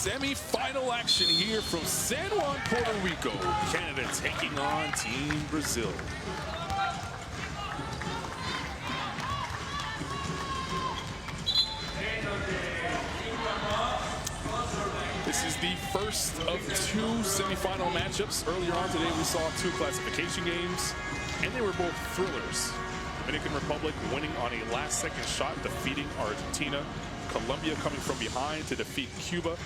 Semi-final action here from San Juan, Puerto Rico. Canada taking on Team Brazil. This is the first of two semi-final matchups. Earlier on today, we saw two classification games, and they were both thrillers. Dominican Republic winning on a last-second shot, defeating Argentina. Colombia coming from behind to defeat Cuba.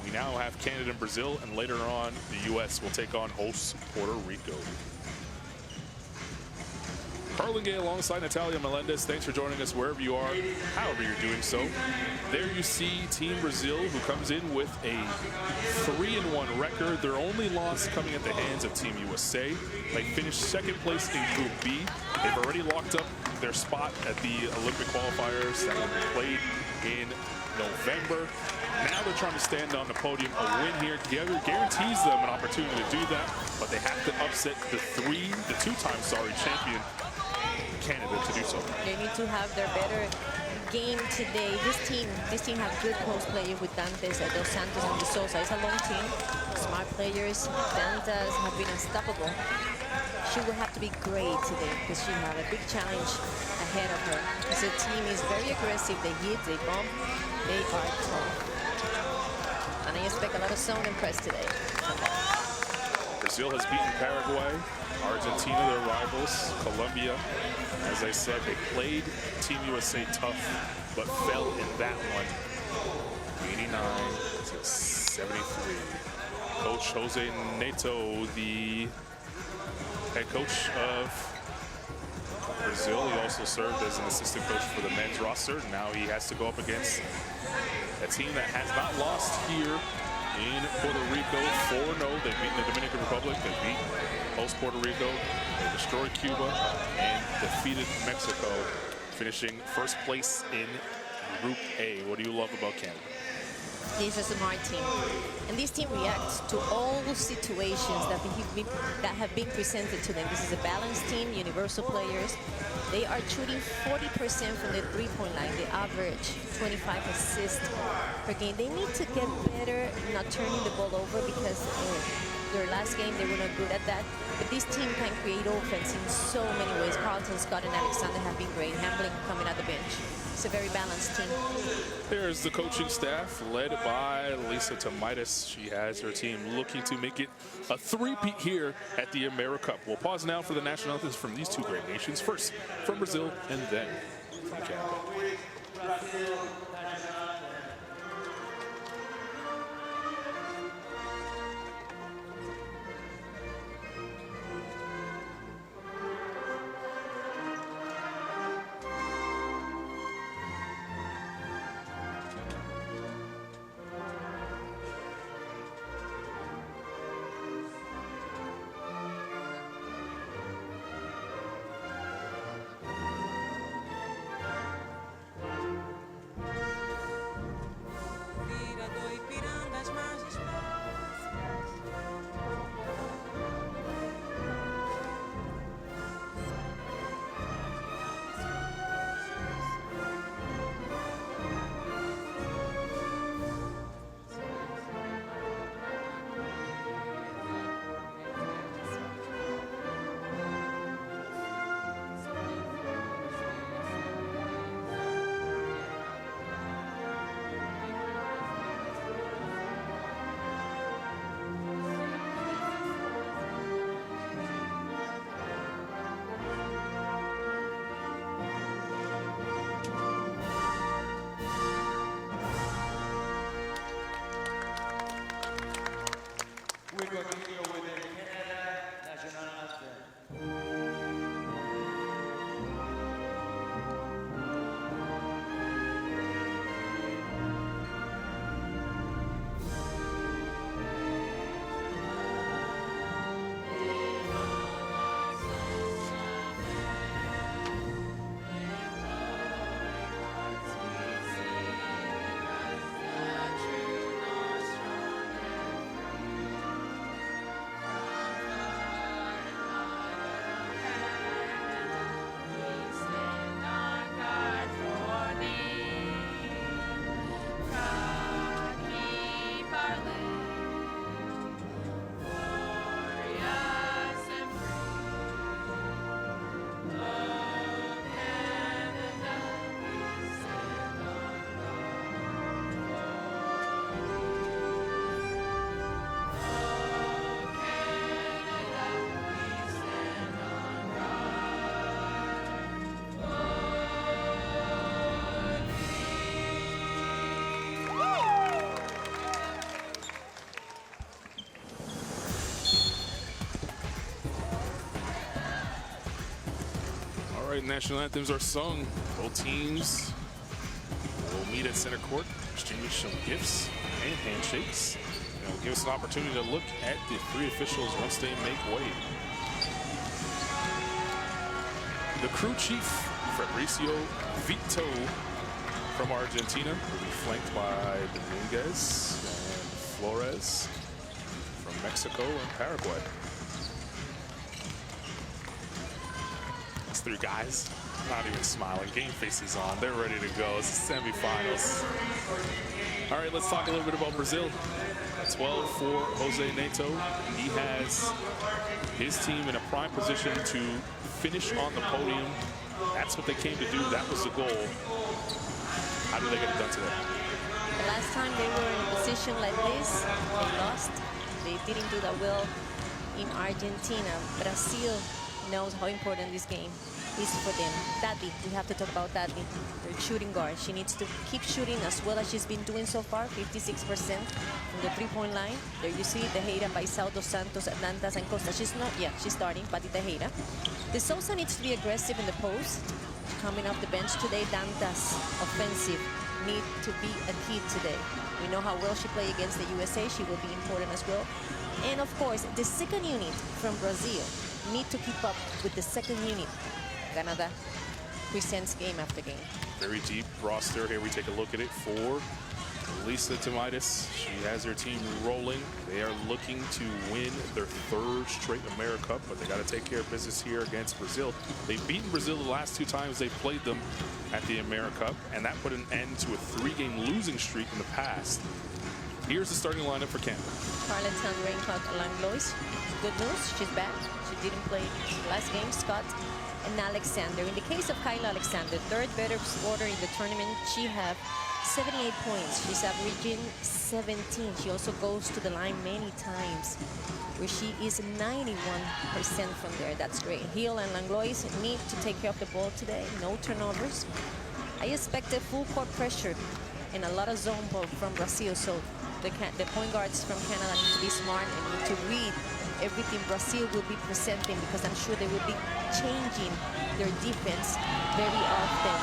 We now have Canada and Brazil, and later on, the U.S. will take on hosts Puerto Rico. Carlin Gay alongside Natalia Melendez. Thanks for joining us wherever you are, however you're doing so. There you see Team Brazil, who comes in with a 3-1 record. Their only loss coming at the hands of Team USA. They finished second place in Group B. They've already locked up their spot at the Olympic qualifiers that will be played in November. Now they're trying to stand on the podium. A win here guarantees them an opportunity to do that, but they have to upset the two-time champion Canada to do so. They need to have their better game today. This team have good post players with Dantes, Dos Santos, and De Souza. It's a long team, smart players. Dantes have been unstoppable. She will have to be great today because she have a big challenge ahead of her. The team is very aggressive. They hit, they bump, they are tough. And I expect a lot of zone and press today. Brazil has beaten Paraguay, Argentina, their rivals, Colombia. As I said, they played Team USA tough, but fell in that one, 89-73. Coach Jose Neto, the head coach of Brazil, he also served as an assistant coach for the men's roster. Now he has to go up against a team that has not lost here in Puerto Rico. 4-0. They've beaten the Dominican Republic. They beat host Puerto Rico. They destroyed Cuba and defeated Mexico, finishing first place in Group A. What do you love about Canada? This is a smart team, and this team reacts to all situations that have been presented to them. This is a balanced team, universal players. They are shooting 40% from the three-point line. They average 25 assists per game. They need to get better not turning the ball over because their last game they were not good at that. But this team can create offense in so many ways. Carlton, Scott, and Alexander have been great. Hamblin coming at the bench. It's a very balanced team. There's the coaching staff led by Lisa Tomaitis. She has her team looking to make it a three-peat here at the AmeriCup. We'll pause now for the national anthems from these two great nations. First from Brazil and then from Canada. national anthems are sung, both teams will meet at center court, exchange some gifts and handshakes. And will give us an opportunity to look at the three officials once they make way. The crew chief, Fabricio Vito from Argentina, will be flanked by Dominguez and Flores from Mexico and Paraguay. These three guys, not even smiling, game faces on. They're ready to go. It's the semifinals. All right, let's talk a little bit about Brazil. 12 for Jose Neto. He has his team in a prime position to finish on the podium. That's what they came to do. That was the goal. How did they get it done today? The last time they were in a position like this, they lost. They didn't do that well in Argentina. Brazil knows how important this game is for them. Tati, we have to talk about Tati, their shooting guard. She needs to keep shooting as well as she's been doing so far, 56% from the three-point line. There you see Tejera, Paisao, Dos Santos, Dantas, and Costa. She's not, yeah, she's starting, Pati Tejera. De Sousa needs to be aggressive in the post. Coming off the bench today, Dantas, offensive, need to be a key today. We know how well she played against the USA. She will be important as well. And of course, the second unit from Brazil need to keep up with the second unit. Canada presents game after game. Very deep roster here. We take a look at it for Lisa Tomaitis. She has her team rolling. They are looking to win their third straight AmeriCup, but they got to take care of business here against Brazil. They've beaten Brazil the last two times they played them at the AmeriCup, and that put an end to a three-game losing streak in the past. Here's the starting lineup for Canada. Carleton Raincock Langlois. Good news, she's back. She didn't play last game. Scott and Alexander. In the case of Kyla Alexander, third better scorer in the tournament, she has 78 points. She's averaging 17. She also goes to the line many times, where she is 91% from there. That's great. Hill and Langlois need to take care of the ball today. No turnovers. I expected full court pressure and a lot of zone ball from Brazil. So the point guards from Canada need to be smart and need to read everything Brazil will be presenting, because I'm sure they will be changing their defense very often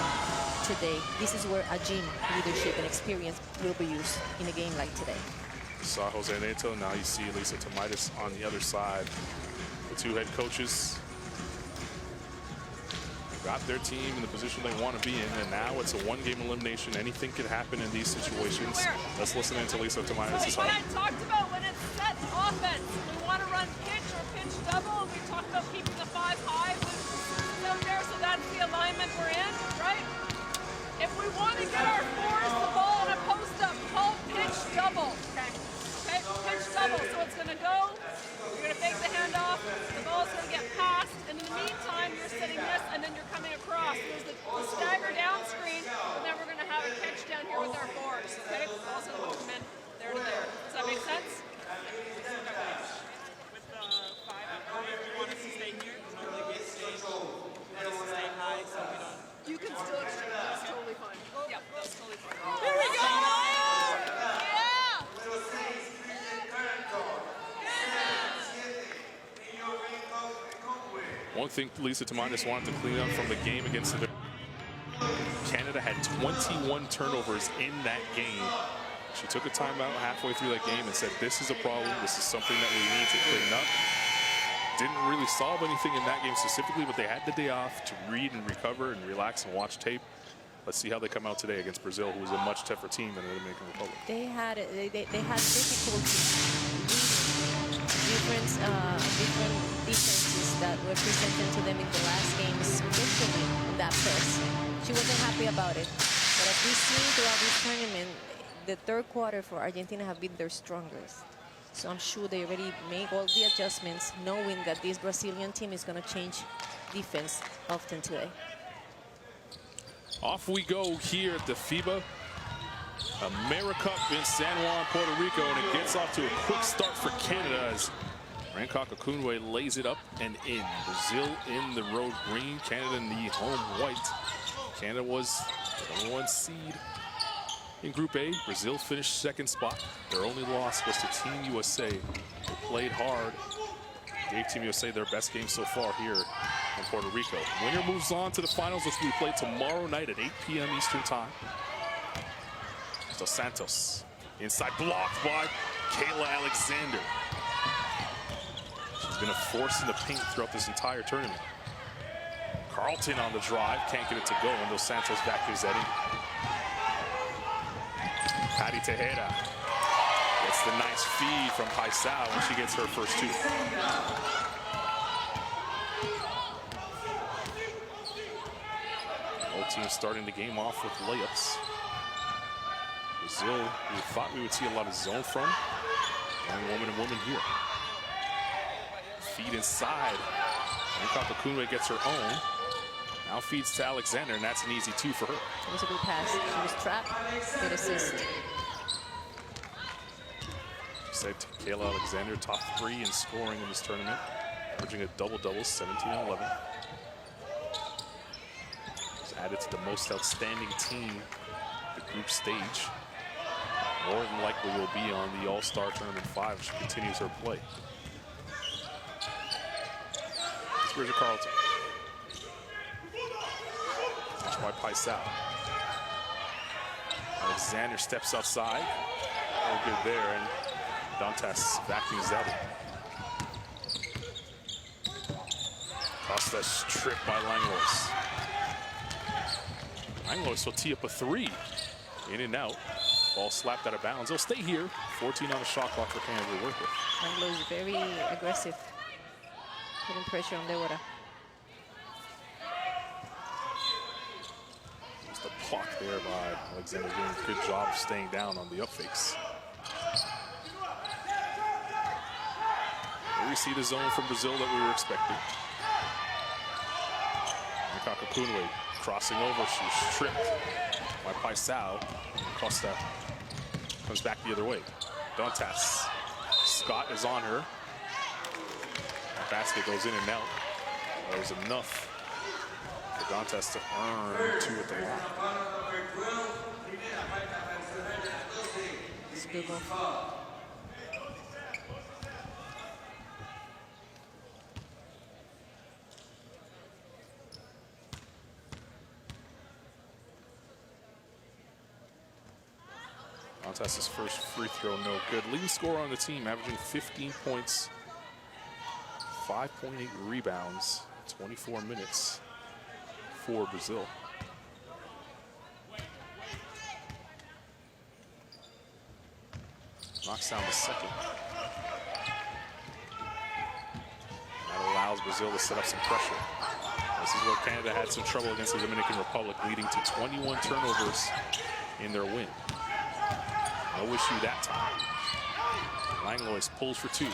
today. This is where Ajin leadership and experience will be used in a game like today. You saw Jose Neto, now you see Lisa Tomaitis on the other side. The two head coaches got their team in the position they want to be in, and now it's a one-game elimination. Anything can happen in these situations. Let's listen into Lisa Tomaitis. So what I talked about when it's set offense, we want to run pitch or pitch double. We talked about keeping the 5 high with out there, so that's the alignment we're in, right? If we want to get our fours the ball in a post-up, call pitch double. Okay, pitch double. So it's going to go. You're going to fake the handoff. The ball's going to get passed, and in the meantime, you're setting this, and then you're coming across. There's the stagger down screen, and then we're going to have a catch down here with our fours. Okay, the ball's going to come in there to there. Does that make sense? With the 5, you want us to stay here? Normally we stay, want us to stay high so we don't. You can still exchange. That's totally fine. Yep, that's totally fine. Here we go! Yeah! One thing Lisa Tomaitis wanted to clean up from the game against the Canada had 21 turnovers in that game. She took a timeout halfway through that game and said, this is a problem. This is something that we need to clean up. Didn't really solve anything in that game specifically, but they had the day off to read and recover and relax and watch tape. Let's see how they come out today against Brazil, who is a much tougher team than the Dominican Republic. They had difficulty reading different defenses that were presented to them in the last game, especially in that press. She wasn't happy about it. But as we've seen throughout this tournament, the third quarter for Argentina have been their strongest. So I'm sure they already made all the adjustments, knowing that this Brazilian team is going to change defense often today. Off we go here at the FIBA AmeriCup in San Juan, Puerto Rico, and it gets off to a quick start for Canada as Raincock Akunwe lays it up and in. Brazil in the road green, Canada in the home white. Canada was the number 1 seed in Group A. Brazil finished 2nd spot. Their only loss was to Team USA. They played hard, gave Team USA their best game so far here in Puerto Rico. Winner moves on to the finals, which will be played tomorrow night at 8 p.m. Eastern Time. Dos Santos, inside, blocked by Kayla Alexander. She's been a force in the paint throughout this entire tournament. Carlton on the drive, can't get it to go, and Dos Santos back gives that in. Patty Tejeda gets the nice feed from Paisao, and she gets her first two. Both teams starting the game off with layups. Brazil, we thought we would see a lot of zone from. Young woman and woman here. Feed inside. Kakunwe gets her own. Now feeds to Alexander, and that's an easy two for her. It was a good pass. She was trapped. Good assist. Said Kayla Alexander, top 3 in scoring in this tournament, averaging a double-double, 17 and 11. She's added to the most outstanding team, the group stage. More than likely will be on the All-Star Tournament 5 as she continues her play. Here's Carlton. Watch by Paisao. Alexander steps outside. No good there, and Dantas backing Zebby. Costa stripped by Langlois. Langlois will tee up a 3. In and out. Ball slapped out of bounds. They'll stay here. 14 on the shot clock for Canada to work with. Langlois is very aggressive, putting pressure on Deborah. Just a block there by Alexander, doing a good job of staying down on the up fakes. Here we see the zone from Brazil that we were expecting. Kakunwe crossing over. She's stripped by Paisao. Costa comes back the other way. Dantas. Scott is on her. That basket goes in and out. That was enough for Dantas to earn 2 at the line. It's a good one. Dantas' first free throw, no good. Leading scorer on the team, averaging 15 points, 5.8 rebounds, 24 minutes for Brazil. Knocks down the second. That allows Brazil to set up some pressure. This is where Canada had some trouble against the Dominican Republic, leading to 21 turnovers in their win. No issue that time. Langlois pulls for 2.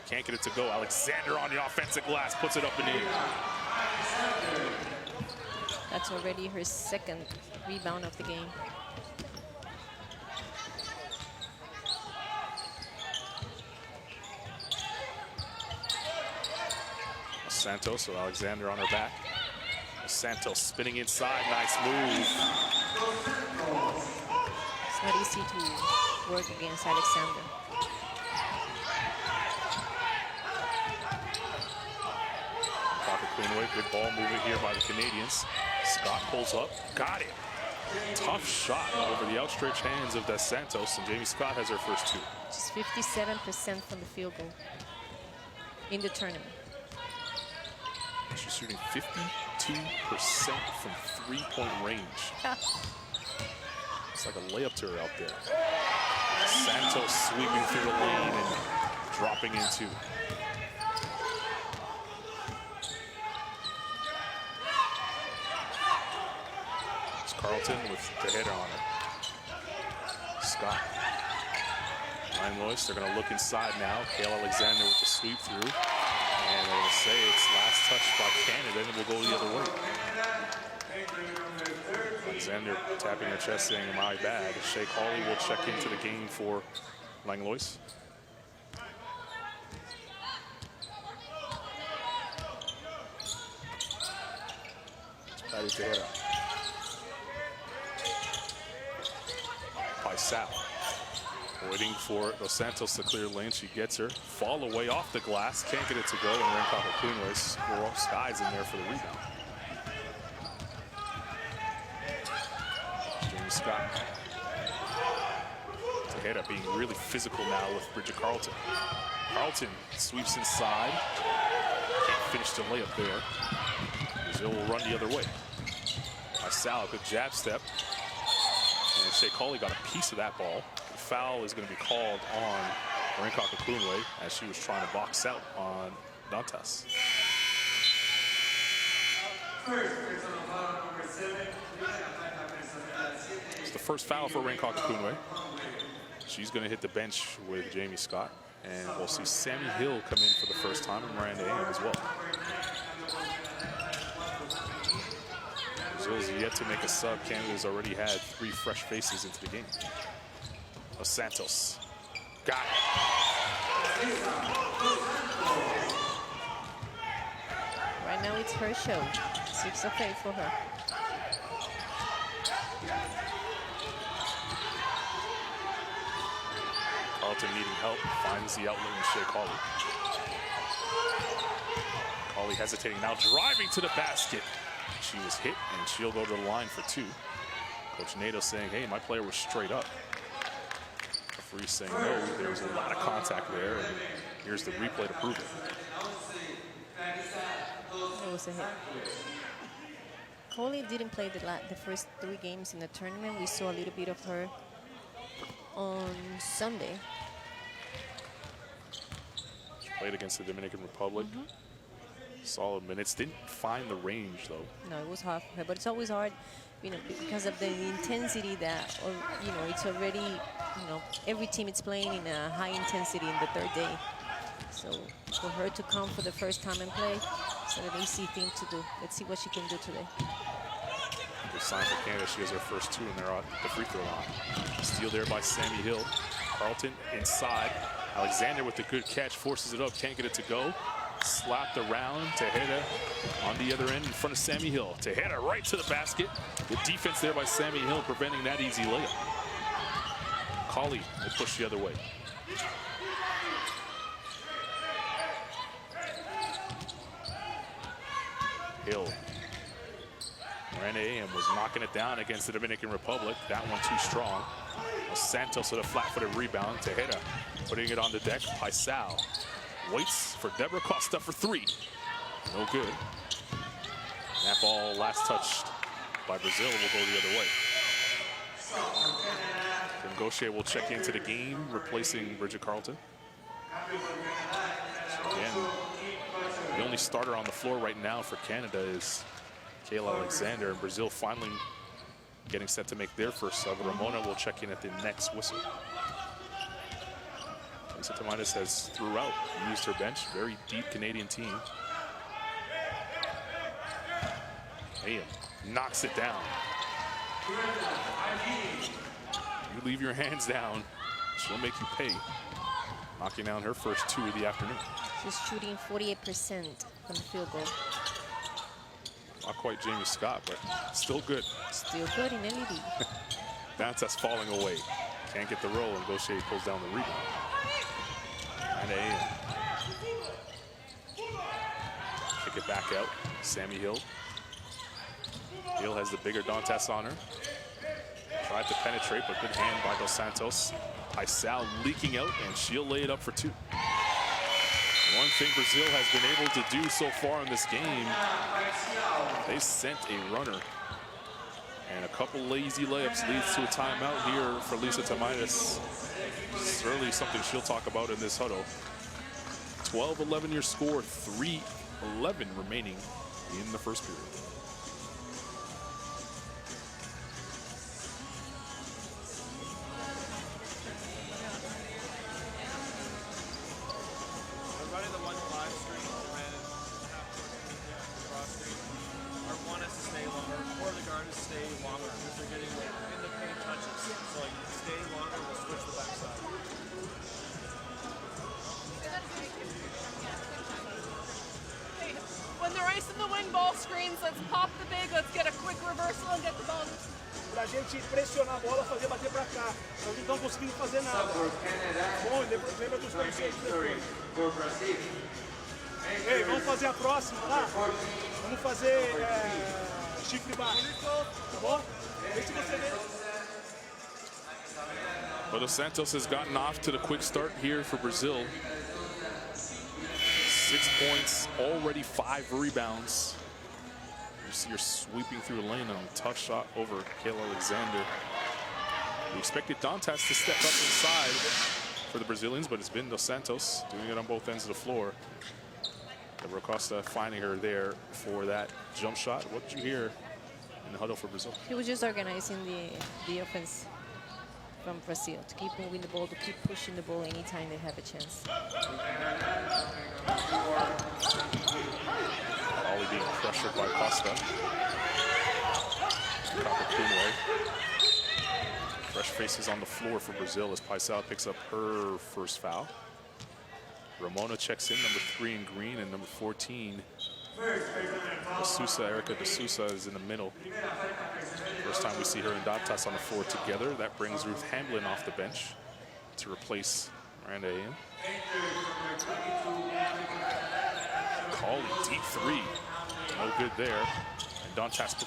Can't get it to go. Alexander on the offensive glass, puts it up in the air. That's already her second rebound of the game. Santos, so Alexander on her back. Santos spinning inside, nice move. It's not easy to work against Alexander. Kakunwe, good ball movement here by the Canadians. Scott pulls up, got it. Tough shot over the outstretched hands of Dos Santos, and Jamie Scott has her first 2. She's 57% from the field goal in the tournament. She's shooting 52% from 3-point range. It's like a layup to her out there. Santos sweeping through the lane and dropping in 2. It's Carlton with the header on it. Scott. Langlois, they're going to look inside now. Kayla Alexander with the sweep through. And they're going to say it's last touch by Canada, and we'll go the other way. Alexander tapping her chest saying, "My bad." Shake Hawley will check into the game for Langlois. Patty Tejeda. Paisao. Waiting for Dos Santos to clear lane. She gets her. Fall away off the glass. Can't get it to go. And Rancocco Cleanway skies in there for the rebound. Jamie Scott. Tejeda being really physical now with Bridget Carlton. Carlton sweeps inside. Can't finish the layup there. Brazil will run the other way. Marcel, good jab step. And Shea Cauley got a piece of that ball. The foul is going to be called on Rancocco Cleanway as she was trying to box out on Dantas. It's the first foul for Rancocco Cleanway. She's going to hit the bench with Jamie Scott. And we'll see Sammy Hill come in for the first time and Miranda Am as well. Brazil's yet to make a sub. Canada's already had 3 fresh faces into the game. Dos Santos. Got it. Right now it's her show. 6 of 8 for her. Carlton needing help, finds the outlet in Shea Cauley. Cauley hesitating now, driving to the basket. She was hit, and she'll go to the line for 2. Coach Nato saying, hey, my player was straight up. Referee saying, no, there was a lot of contact there, and here's the replay to prove it. It was a hit. Cauley didn't play the first 3 games in the tournament. We saw a little bit of her on Sunday. She played against the Dominican Republic. Solid minutes. Didn't find the range, though. No, it was hard for her, but it's always hard, you know, because of the intensity that, or you know, it's already, you know, every team is playing in a high intensity in the 3rd day. So for her to come for the first time and play, it's an easy thing to do. Let's see what she can do today. Good sign for Canada. She has her first 2, and they're on the free throw line. Steal there by Sammy Hill. Carlton inside. Alexander with the good catch, forces it up, can't get it to go. Slapped around. Tejeda on the other end in front of Sammy Hill. Tejeda right to the basket. Good defense there by Sammy Hill, preventing that easy layup. Cauley will push the other way. Hill. Miranda Am was knocking it down against the Dominican Republic. That one too strong. Santos with a flat-footed rebound. Tejeda putting it on the deck. Paisao waits for Deborah Costa for 3. No good. That ball last touched by Brazil will go the other way. Gaucher will check into the game, replacing Bridget Carlton. So again, the only starter on the floor right now for Canada is Kayla Alexander, and Brazil finally getting set to make their first sub. Ramona will check in at the next whistle. Lisa Tomaitis has throughout used her bench. Very deep Canadian team. Am knocks it down. You leave your hands down, she'll make you pay. Knocking down her first 2 of the afternoon. She's shooting 48% from the field goal. Not quite Jamie Scott, but still good. Still good in LED. Dantas falling away. Can't get the roll, and Gaucher pulls down the rebound. And Am. Kick it back out. Sammy Hill. Hill has the bigger Dantas on her. Tried to penetrate, but good hand by Dos Santos. Paisao leaking out, and she'll lay it up for 2. One thing Brazil has been able to do so far in this game, they sent a runner. And a couple lazy layups leads to a timeout here for Lisa Tomaitis. Certainly something she'll talk about in this huddle. 12-11 your score, 3:11 remaining in the first period. When they're icing the wing ball screens, let's pop the big, let's get a quick reversal and get the ball. pra gente pressionar a bola, fazer bater pra cá. Nós não estamos conseguindo fazer nada. Bom, lembra dos conceitos depois. Ei, vamos fazer a próxima lá? Vamos fazer chifre baixo, tá bom? Vê se você vê. But Dos Santos has gotten off to the quick start here for Brazil. 6 points, already 5 rebounds. You see her sweeping through the lane on a tough shot over Kayla Alexander. We expected Dantas to step up inside for the Brazilians, but it's been Dos Santos doing it on both ends of the floor. Deborah Costa finding her there for that jump shot. What did you hear in the huddle for Brazil? He was just organizing the offense from Brazil to keep moving the ball, to keep pushing the ball anytime they have a chance. Ollie being pressured by Costa. Fresh faces on the floor for Brazil as Paisal picks up her first foul. Ramona checks in, number 3 in green, and number 14, Erica De Sousa is in the middle. First time we see her and Dantas on the floor together. That brings Ruth Hamblin off the bench to replace Miranda Ayan. Cauley, deep 3. No good there. And Dantas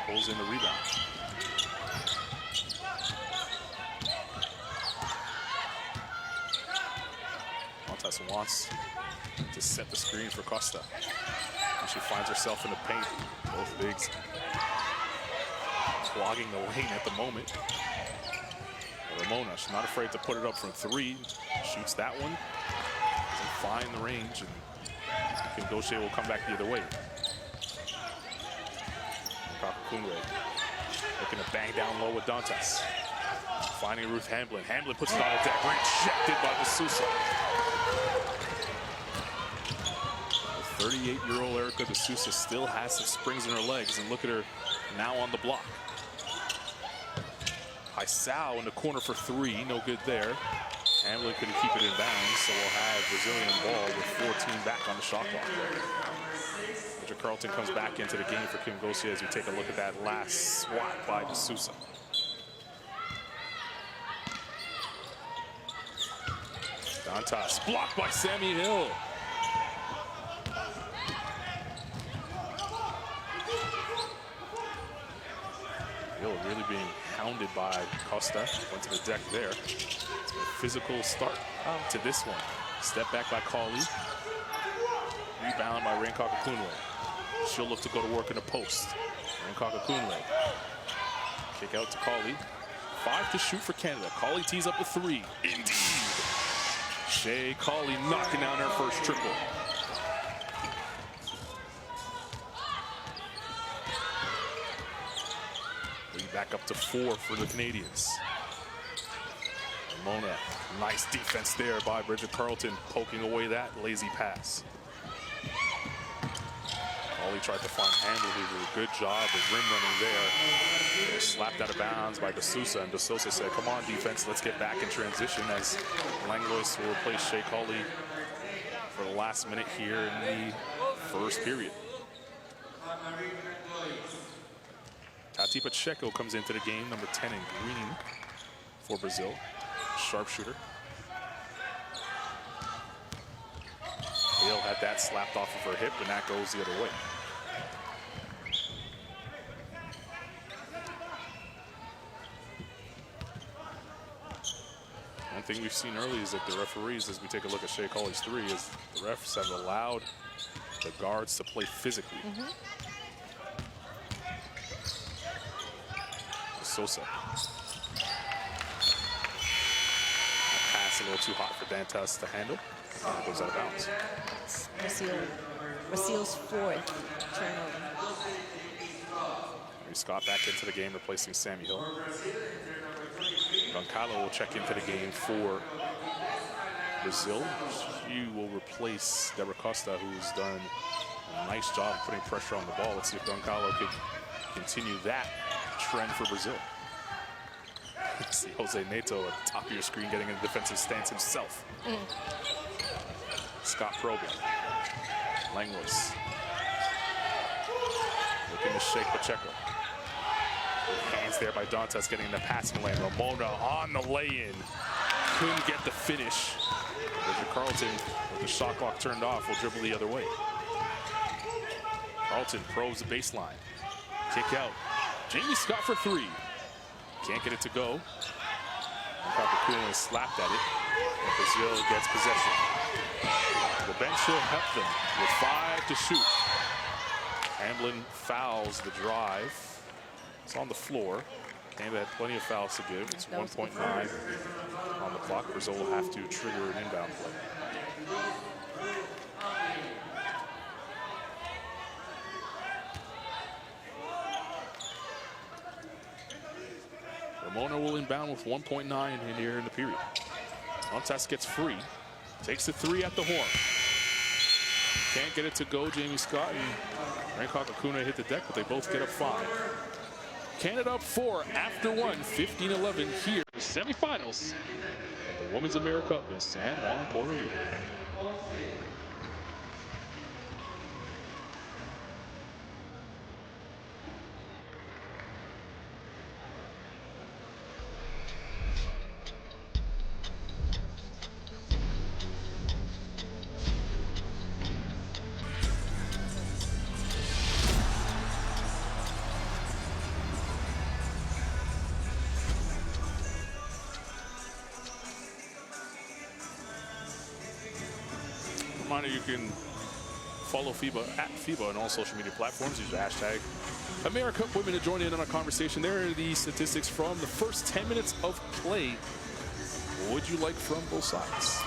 pulls in the rebound. Dantas wants to set the screen for Costa. And she finds herself in the paint. Both bigs clogging the lane at the moment. Ramona, she's not afraid to put it up from 3. Shoots that one. Doesn't find the range, and Kim Gaucher will come back the other way. Kakunwe looking to bang down low with Dantas. Finding Ruth Hamblin. Hamblin puts it on the deck. Rejected by De Sousa. The 38-year-old Erica De Sousa still has some springs in her legs, and look at her now on the block. Paisal in the corner for 3, no good there. Hamblin couldn't keep it in bounds, so we'll have Brazilian ball with 14 back on the shot clock. Richard Carlton comes back into the game for Kim Gaucher as we take a look at that last swat by De Sousa. Dantas blocked by Sammy Hill. Hill really being hounded by Costa. Went to the deck there. It's a physical start to this one. Step back by Cauley. Rebound by Kakunwe. She'll look to go to work in the post. Kakunwe. Kick out to Cauley. 5 to shoot for Canada. Cauley tees up the 3. Indeed. Shea Cauley knocking down her first triple. Back up to 4 for the Canadians. Mona, nice defense there by Bridget Carlton, poking away that lazy pass. Ollie tried to find Hamblin, who did a good job of rim running there. Slapped out of bounds by De Sousa, and De Sousa said, come on, defense, let's get back in transition, as Langlois will replace Shea Cauley for the last minute here in the first period. Tati Pacheco comes into the game, number 10 in green for Brazil. Sharpshooter. Hale had that slapped off of her hip, and that goes the other way. One thing we've seen early is that the referees, as we take a look at Shea Cauley's 3, is the refs have allowed the guards to play physically. Sosa. Pass a little too hot for Dantas to handle. And it goes out of bounds. Brazil's 4th turnover. Scott back into the game, replacing Sammy Hill. Goncalo will check into the game for Brazil. She will replace Deborah Costa, who's done a nice job putting pressure on the ball. Let's see if Goncalo could continue that trend for Brazil. See Jose Neto at the top of your screen getting in a defensive stance himself. Scott Probla. Langlois. Looking to shake Pacheco. Hands there by Dantas getting the passing lane. Ramona on the lay-in. Couldn't get the finish. Richard Carlton, with the shot clock turned off, will dribble the other way. Carlton probes the baseline. Kick out. Jamie Scott for three. Can't get it to go. Kakakuna slapped at it. And Brazil gets possession. The bench will help them with 5 to shoot. Hamblin fouls the drive. It's on the floor. Canada had plenty of fouls to give. It's 1.9 on the clock. Brazil will have to trigger an inbound play. Ramona will inbound with 1.9 in here in the period. Dantas gets free. Takes the three at the horn. Can't get it to go. Jamie Scott and Kakakuna hit the deck, but they both get up 5. Canada up 4 after 1, 15-11 here. Semifinals of the Women's AmeriCup in San Juan, Puerto Rico. Reminder, you can follow FIBA at FIBA on all social media platforms. Use the hashtag AmeriCup Women to join in on a conversation. There are the statistics from the first 10 minutes of play. What would you like from both sides?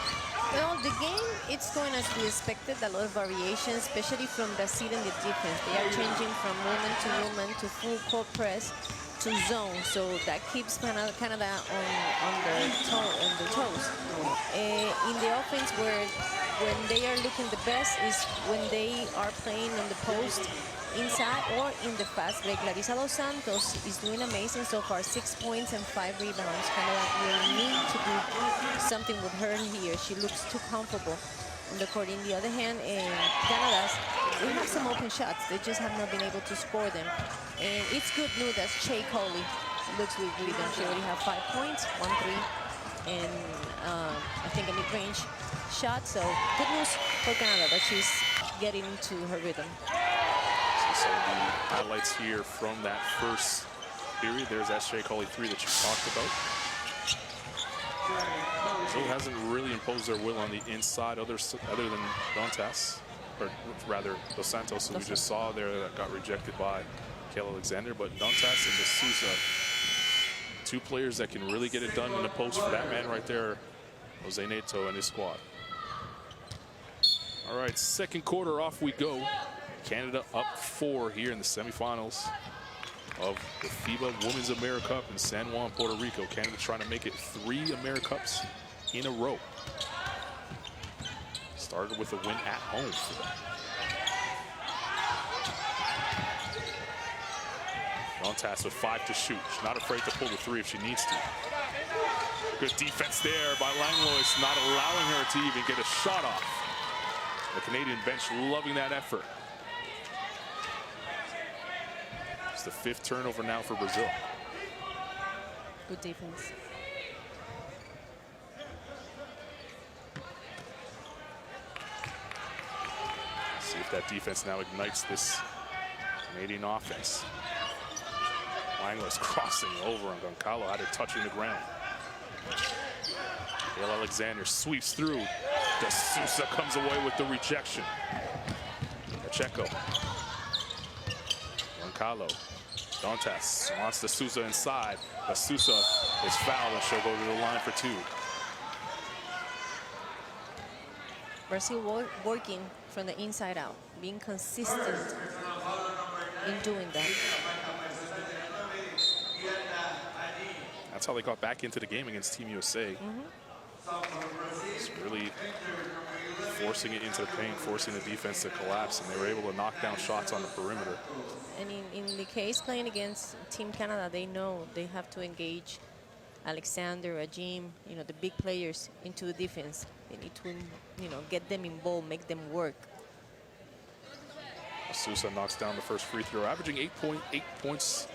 Well, the game, it's going as we expected, a lot of variation, especially from Brazil in the defense. They are changing from woman to full court press to zone, so that keeps Canada on the toes. In the offense, when they are looking the best is when they are playing on the post, inside or in the fast break. Larissa Dos Santos is doing amazing so far, 6 points and 5 rebounds. Canada will need to do something with her here. She looks too comfortable on the court. In the other hand, Canada, they have some open shots. They just have not been able to score them. And it's good news that Shea Coley looks with rebound. She already have 5 points, 1 3, and I think a mid-range shot. So good news for Canada that she's getting into her rhythm. So the highlights here from that first period. There's that Shea Coley 3 that you talked about. Brazil hasn't really imposed their will on the inside other than Dantas, or rather Dos Santos, who we just saw there that got rejected by Kayla Alexander. But Dantas and D'Souza, 2 players that can really get it done in the post for that man right there, Jose Neto and his squad. All right, second quarter, off we go. Canada up 4 here in the semifinals of the FIBA Women's AmeriCup in San Juan, Puerto Rico. Canada trying to make it 3 AmeriCups in a row. Started with a win at home for them. Dantas with 5 to shoot. She's not afraid to pull the 3 if she needs to. Good defense there by Langlois, not allowing her to even get a shot off. The Canadian bench loving that effort. It's the 5th turnover now for Brazil. Good defense. See if that defense now ignites this Canadian offense. Langlois crossing over, and Goncalo had her touching the ground. Kayla Alexander sweeps through. D'Souza comes away with the rejection. Pacheco. Goncalo. Dantas wants D'Souza inside. D'Souza is fouled, and she'll go to the line for 2. Brazil working from the inside out, being consistent in doing that. That's how they got back into the game against Team USA. It's really forcing it into the paint, forcing the defense to collapse, and they were able to knock down shots on the perimeter. And in the case playing against Team Canada, they know they have to engage Alexander, Ajim, the big players into the defense. They need to, get them involved, make them work. D'Souza knocks down the first free throw, averaging 8 points,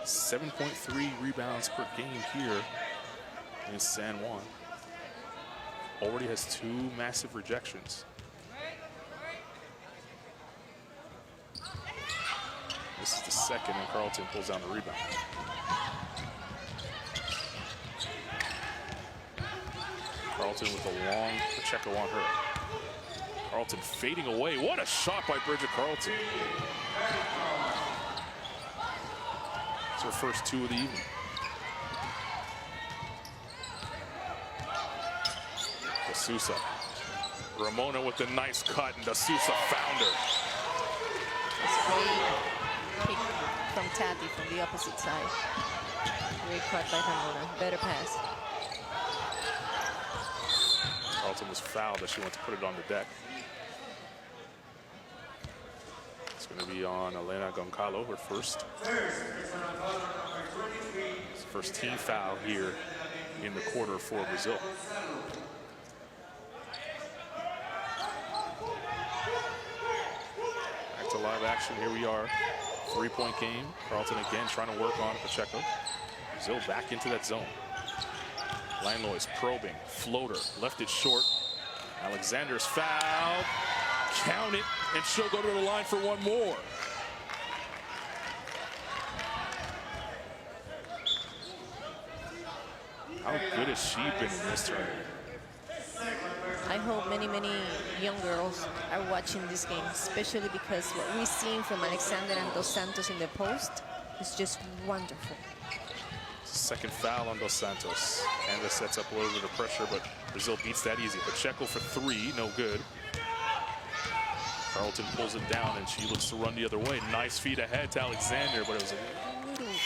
7.3 rebounds per game here in San Juan. Already has 2 massive rejections. This is the second, and Carlton pulls down the rebound. Carlton with a long Pacheco on her. Carlton fading away. What a shot by Bridget Carlton. It's her first 2 of the evening. D'Souza. Ramona with a nice cut, and D'Souza found her. Great kick from Tabby from the opposite side. Great cut by Ramona. Better pass. Carlton was fouled as she went to put it on the deck. It's going to be on Elena Goncalo, her first. It's the first team foul here in the quarter for Brazil. Back to live action. Here we are. 3-point game. Carlton again trying to work on Pacheco. Brazil back into that zone. Langlois probing, floater, left it short. Alexander's fouled, count it, and she'll go to the line for one more. How good has she been in this tournament? I hope many young girls are watching this game, especially because what we've seen from Alexander and Dos Santos in the post is just wonderful. Second foul on Dos Santos. Canada sets up a little bit of pressure, but Brazil beats that easy. Pacheco for 3, no good. Carlton pulls it down, and she looks to run the other way. Nice feed ahead to Alexander, but it was a little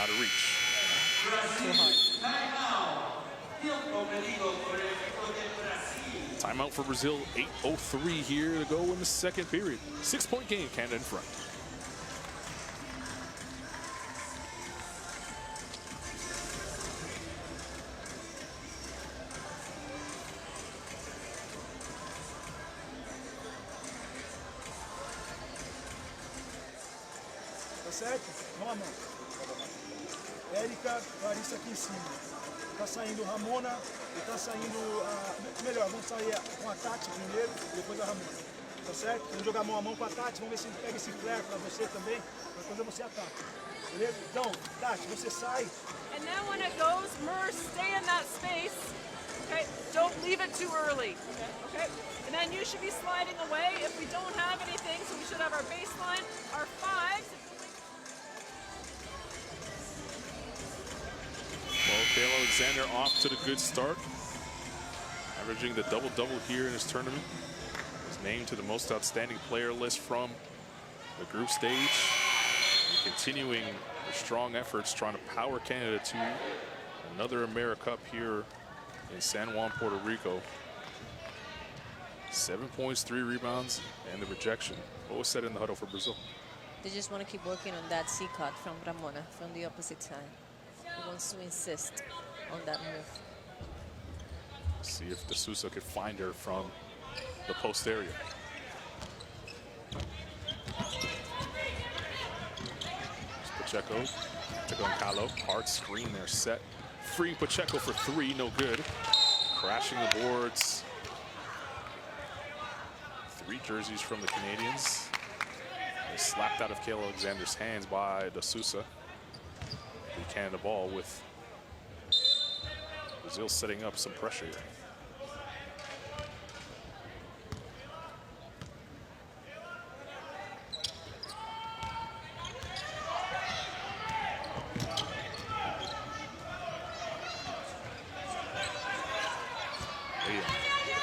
out of reach. Too hard. Timeout for Brazil, 8:03 here to go in the second period. 6-point game, Canada in front. Certo? Vamos, mão. Érica, Larissa aqui em cima. Tá saindo Ramona e tá saindo melhor, vamos sair com a Tati primeiro e depois a Ramona. Tá certo? Vamos jogar mão a mão com a Tati, vamos ver se pega esse flare pra você também, pra quando você ataca. Beleza? Então, Tati, você sai. And then when it goes, Murs, stay in that space. Okay? Don't leave it too early. Okay? And then you should be sliding away. If we don't have anything, so we should have our baseline, our 5s. Well, Kale Alexander off to the good start. Averaging the double-double here in this tournament. Was named to the most outstanding player list from the group stage. And continuing their strong efforts trying to power Canada to another AmeriCup here in San Juan, Puerto Rico. 7 points, 3 rebounds, and the rejection. What was said in the huddle for Brazil? They just want to keep working on that C-cut from Ramona from the opposite side. He wants to insist on that move. See if D'Souza could find her from the post area. Pacheco to Goncalo. Hard screen there set. Freeing Pacheco for 3, no good. Crashing the boards. 3 jerseys from the Canadians. They're slapped out of Kale Alexander's hands by D'Souza. The Canada ball with Brazil setting up some pressure here.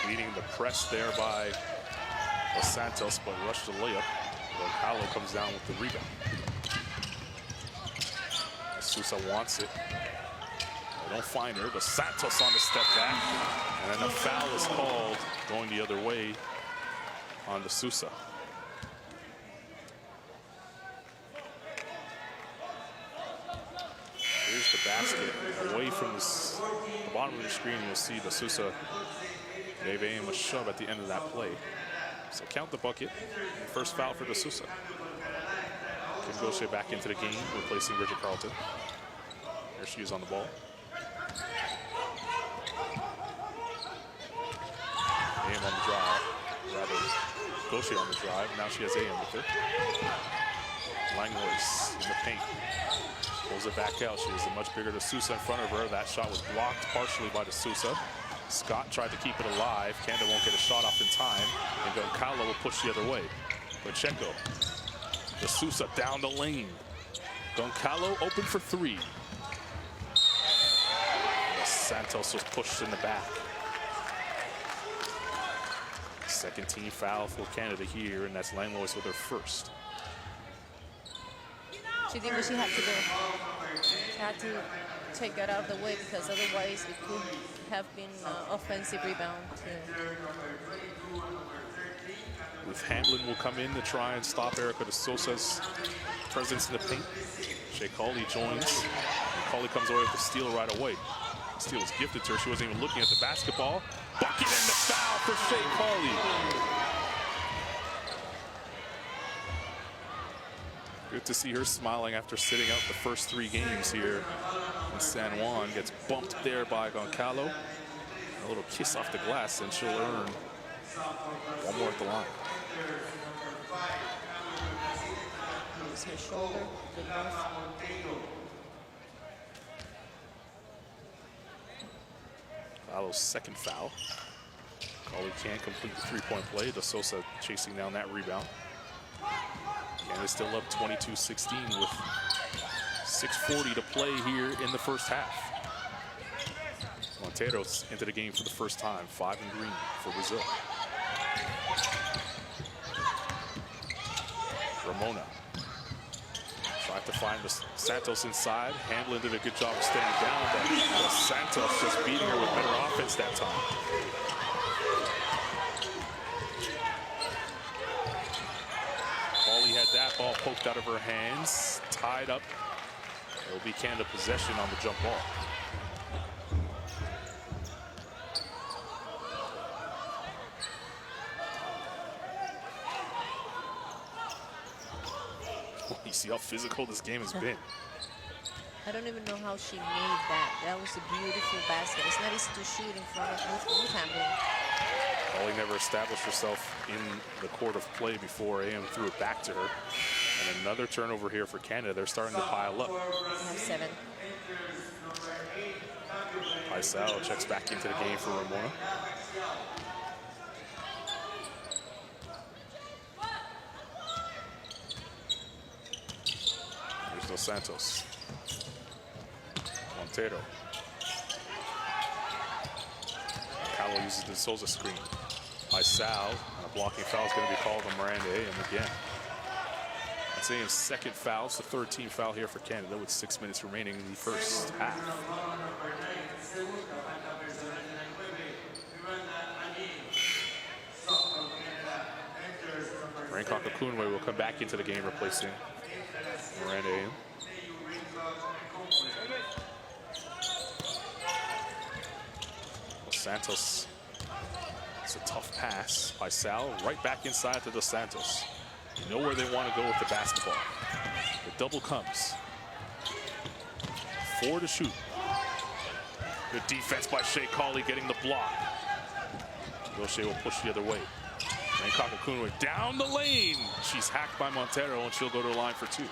Leading the press there by Dos Santos, but rushed the layup. Goncalo comes down with the rebound. Sousa wants it. They don't find her. Dos Santos on the step back. And then a foul is called going the other way on the Sousa. Here's the basket. Away from the bottom of the screen, you'll see the Sousa gave aim a shove at the end of that play. So count the bucket. First foul for the Sousa. Kim Gaucher back into the game, replacing Bridget Carlton. There she is on the ball. AM on the drive, rather Gaucher on the drive. Now she has AM with her. Langlois in the paint. Pulls it back out. She has a much bigger D'Souza in front of her. That shot was blocked partially by D'Souza. Scott tried to keep it alive. Canada won't get a shot off in time. And Goncalo will push the other way. Pacheco. D'Souza down the lane. Goncalo open for three. Santos was pushed in the back. Second team foul for Canada here, and that's Langlois with her first. She did what she had to do. She had to take that out of the way because otherwise it could have been offensive rebound. Ruth Handlin will come in to try and stop Erica D'Souza's presence in the paint. Shea Cauley joins. And Cauley comes away with the steal right away. The steal was gifted to her. She wasn't even looking at the basketball. Bucket and the foul for Shea Cauley. Good to see her smiling after sitting out the first 3 games here in San Juan. Gets bumped there by Goncalo. A little kiss off the glass, and she'll earn one more at the line. Use her shoulder. Good move. Goncalo's second foul. Cauley can't complete the 3-point play. D'Souza chasing down that rebound. Canada's still up 22-16 with 6:40 to play here in the first half. Montero's into the game for the first time, 5 and green for Brazil. Ramona tried to find Santos inside. Handlin did a good job of staying down, but Santos just beating her with better offense that time. Cauley had that ball poked out of her hands, tied up. It will be Canada possession on the jump ball. You see how physical this game has been. I don't even know how she made that. That was a beautiful basket. It's not easy to shoot in front of Ruth Handlin. Cauley never established herself in the court of play before AM threw it back to her. And another turnover here for Canada. They're starting to pile up. 7. Paisao checks back into the game for Ramona. There's Dos Santos. Montero. Goncalo uses the Souza screen. Paisao, and a blocking foul is going to be called on Miranda AM again. That's AM's second foul. It's the 3rd team foul here for Canada with 6 minutes remaining in the first half. Rancock Okunwe will come back into the game, replacing Miranda AM. Dos Santos. It's a tough pass by Sal, right back inside to Dos Santos. You know where they want to go with the basketball. The double comes. 4 to shoot. Good defense by Shea Cauley getting the block. Gaucher will push the other way. Rancock Okunwe down the lane. She's hacked by Montero, and she'll go to the line for 2.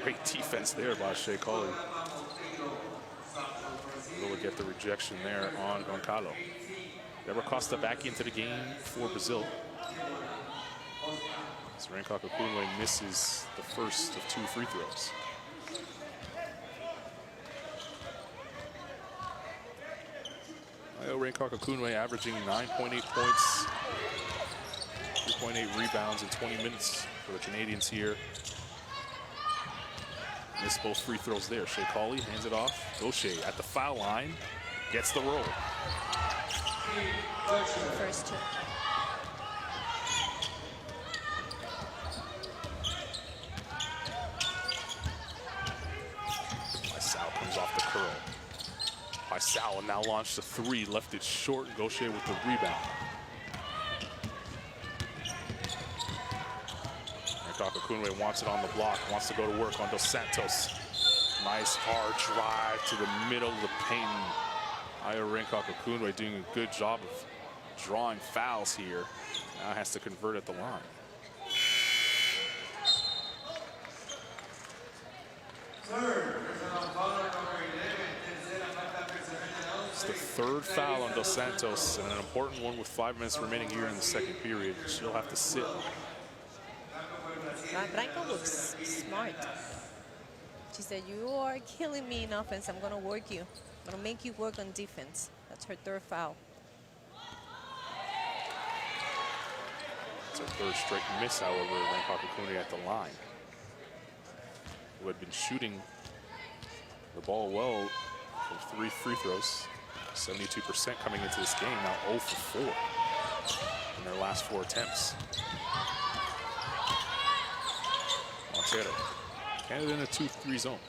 Great defense there by Shea Cauley. Will get the rejection there on Goncalo. Deborah Costa back into the game for Brazil. So Rancock Okunwe misses the first of 2 free throws. Rancock Okunwe averaging 9.8 points, 3.8 rebounds in 20 minutes for the Canadians here. Missed both free throws there. Shea Cauley hands it off. Gaucher at the foul line, gets the roll. First 2. Sal comes off the Paisao now launched a three, left it short, and Gaucher with the rebound. Kunwe wants it on the block, wants to go to work on Dos Santos. Nice hard drive to the middle of the paint. Kunwe doing a good job of drawing fouls here. Now has to convert at the line. It's the third foul on Dos Santos, and an important one with 5 minutes remaining here in the second period. She'll have to sit. Branco looks smart. She said, "You are killing me in offense. I'm going to work you. I'm going to make you work on defense." That's her third foul. It's her third straight miss, however, Kunwe at the line, who had been shooting the ball well from 3 free throws. 72% coming into this game, now 0 for 4 in their last 4 attempts. Montero, Canada in a 2-3 zone.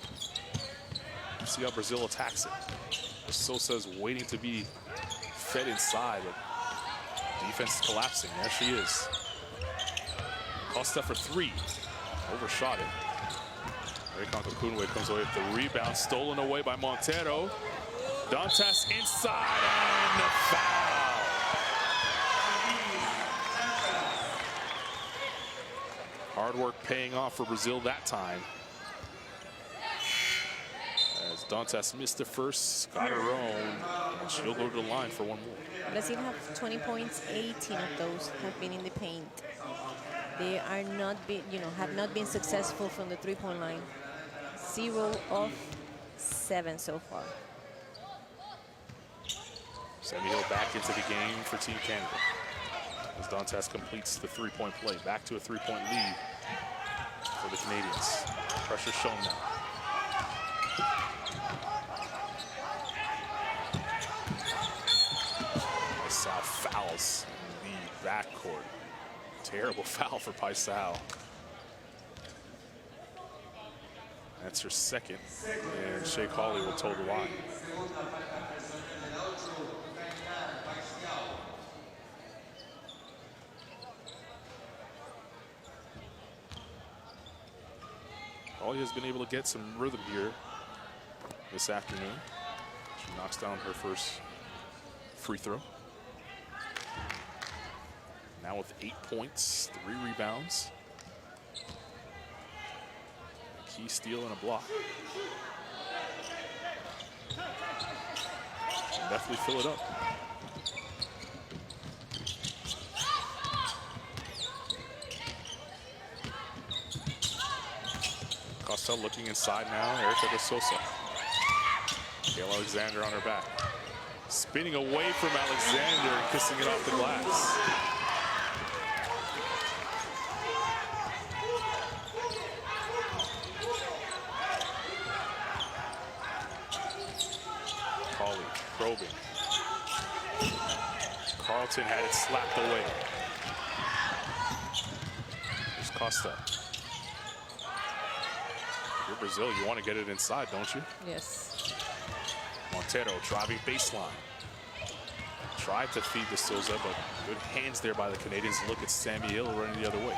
Let's see how Brazil attacks it. Sosa's waiting to be fed inside, but defense is collapsing. There she is. Costa for 3. Overshot it. Kunwe comes away with the rebound, stolen away by Montero. Dantas inside, and the foul. Hard work paying off for Brazil that time. As Dantas missed the first, got her own, and she'll go to the line for one more. Brazil have 20 points, 18 of those have been in the paint. They are not have not been successful from the three-point line. 0 of 7 so far. Sammy Hill back into the game for Team Canada as Dantas completes the three-point play. Back to a three-point lead for the Canadians. Pressure shown now. Paisao fouls in the backcourt. Terrible foul for Paisao. That's her second, and Shea Hawley will toe the line. Hawley has been able to get some rhythm here this afternoon. She knocks down her first free throw. Now with 8 points, 3 rebounds. A key steal and a block. Can definitely fill it up. Costa looking inside now. Erica de Sosa. Gail Alexander on her back. Spinning away from Alexander and kissing it off the glass. Hawley probing. Carlton had it slapped away. Here's Costa. You're Brazil, you want to get it inside, don't you? Yes. Montero driving baseline. Tried to feed de Souza, but good hands there by the Canadians. Look at Sammy Hill running the other way.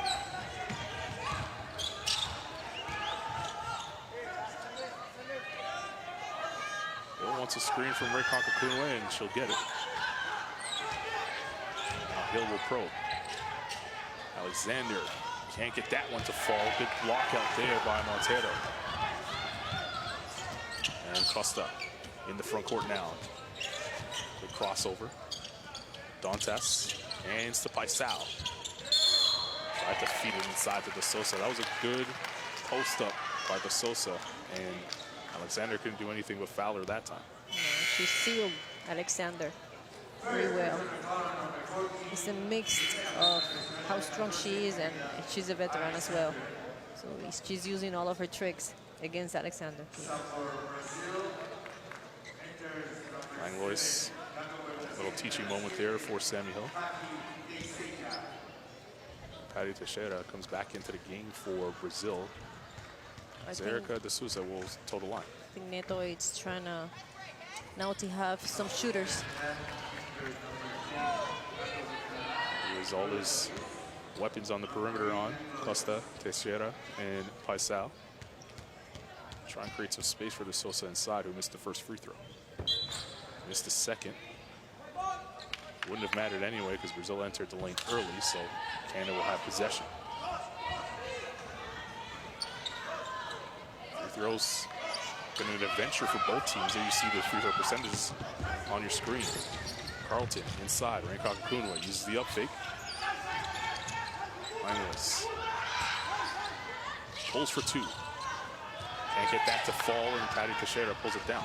Hill wants a screen from Ray Kunwe, and she'll get it. Now Hill will probe. Alexander can't get that one to fall. Good block out there by Montero. And Costa in the front court now. Good crossover. Dantas hands to Paisao. Tried to feed it inside to de Sosa. That was a good post up by de Sosa, and Alexander couldn't do anything but foul her that time. No, she sealed Alexander very well. It's a mix of how strong she is, and she's a veteran as well. So she's using all of her tricks against Alexander. Langlois, a little teaching moment there for Sammy Hill. Patty Teixeira comes back into the game for Brazil. Erica de Souza will toe the line. I think Neto is trying to now to have some shooters. He has all his weapons on the perimeter on Costa, Teixeira, and Paisao. Try and create some space for the Sosa inside, who missed the first free throw. Missed the second. Wouldn't have mattered anyway because Brazil entered the lane early, so Canada will have possession. Free throws been an adventure for both teams. There you see the free throw percentages on your screen. Carlton inside. Rancock Kunwa uses the up fake. Langlois pulls for two. Can't get that to fall, and Patty Teixeira pulls it down.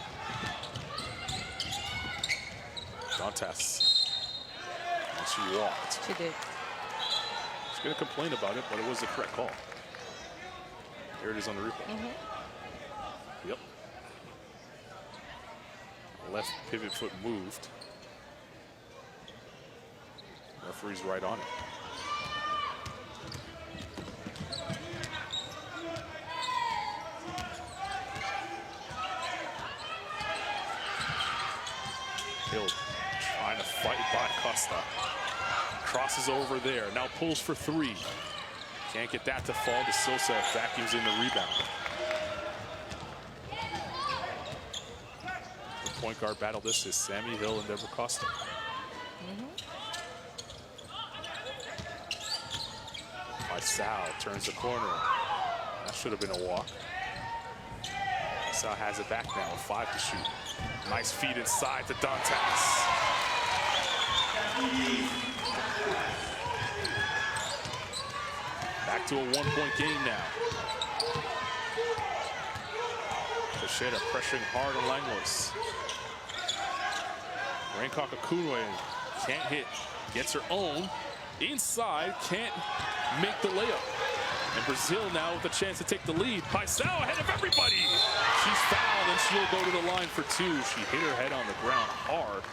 Dantas. And she walked. She did. She's going to complain about it, but it was the correct call. Here it is on the replay. Yep. Left pivot foot moved. Referee's right on it. Hill trying to fight by Costa. Crosses over there. Now pulls for three. Can't get that to fall to Sosa. Vacuums in the rebound. The point guard battle this is Sammy Hill and Deborah Costa. Sal turns the corner. That should have been a walk. Sal has it back now, 5 to shoot. Nice feed inside to Dantas. Back to a 1-point game now. Teixeira pressuring hard on Langlois. Rancock Akunwe can't hit, gets her own. Inside, can't make the layup. And Brazil now with a chance to take the lead. Paisao ahead of everybody. She's fouled and she'll go to the line for two. She hit her head on the ground hard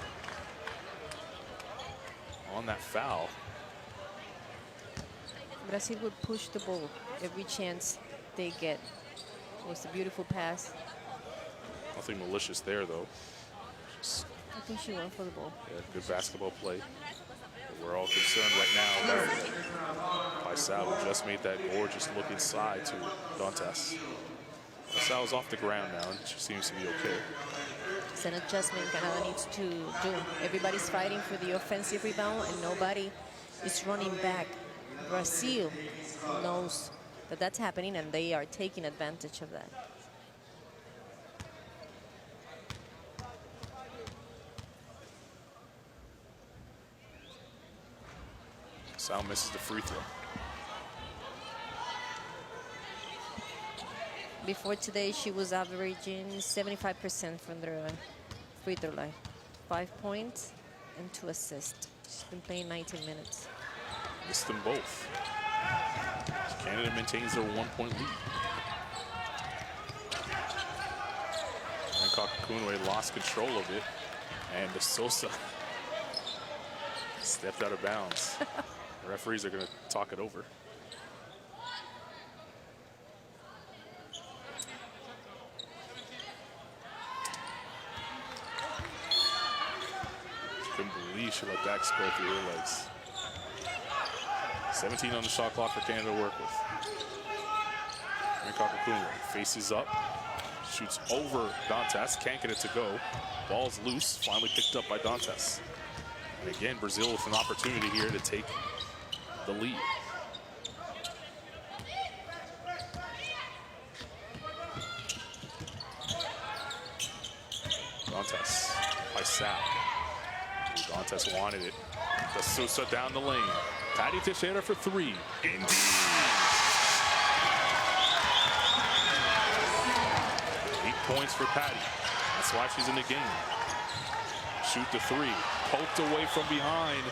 on that foul. Brazil would push the ball every chance they get. It was a beautiful pass. Nothing malicious there, though. Just, I think she went for the ball. yeah, good basketball play. We're all concerned right now that Paisao, who just made that gorgeous look inside to Dantas. Paisao is off the ground now, and she seems to be okay. It's an adjustment Canada needs to do. Everybody's fighting for the offensive rebound, and nobody is running back. Brazil knows that that's happening, and they are taking advantage of that. Sal misses the free throw. Before today, she was averaging 75% from the free throw line. 5 points and 2 assists. She's been playing 19 minutes. Missed them both. Canada maintains their 1-point lead. Rancock Kunwe lost control of it, and the Sosa stepped out of bounds. The referees are going to talk it over. Couldn't believe she let that go through her legs. 17 on the shot clock for Canada to work with. Rancock Kunwe faces up, shoots over Dantas, can't get it to go. Ball's loose, finally picked up by Dantas. And again, Brazil with an opportunity here to take the lead. Dantas, Paisao. Dantas wanted it. The Sosa down the lane. Patty Teixeira for three. Indeed. 8 points for Patty. That's why she's in the game. Shoot the three. Poked away from behind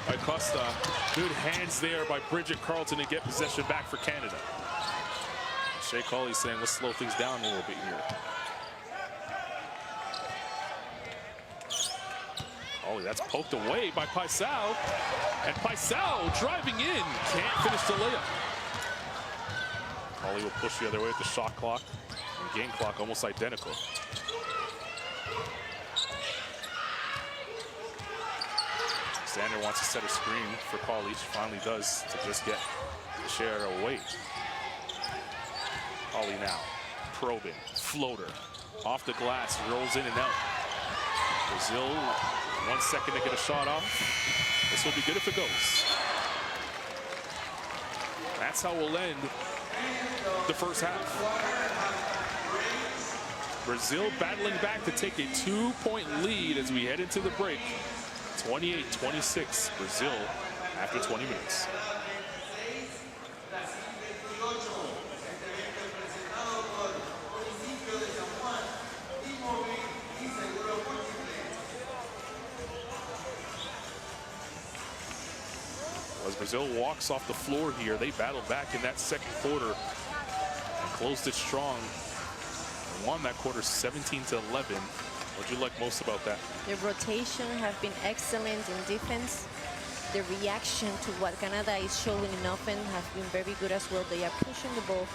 by Costa. Good hands there by Bridget Carlton to get possession back for Canada. Shea Cauley saying, let's slow things down a little bit here. Oh, that's poked away by Paisao. And Paisao driving in. Can't finish the layup. Cauley will push the other way with the shot clock and game clock almost identical. Alexander wants to set a screen for Pauly. She finally does to just get the share away. Pauly now probing, floater, off the glass, rolls in and out. Brazil, 1 second to get a shot off. This will be good if it goes. That's how we'll end the first half. Brazil battling back to take a 2-point lead as we head into the break. 28-26, Brazil after 20 minutes. As Brazil walks off the floor here, they battled back in that second quarter and closed it strong. Won that quarter 17-11. What'd you like most about that? Their rotation have been excellent in defense. The reaction to what Canada is showing in offense has been very good as well. They are pushing the ball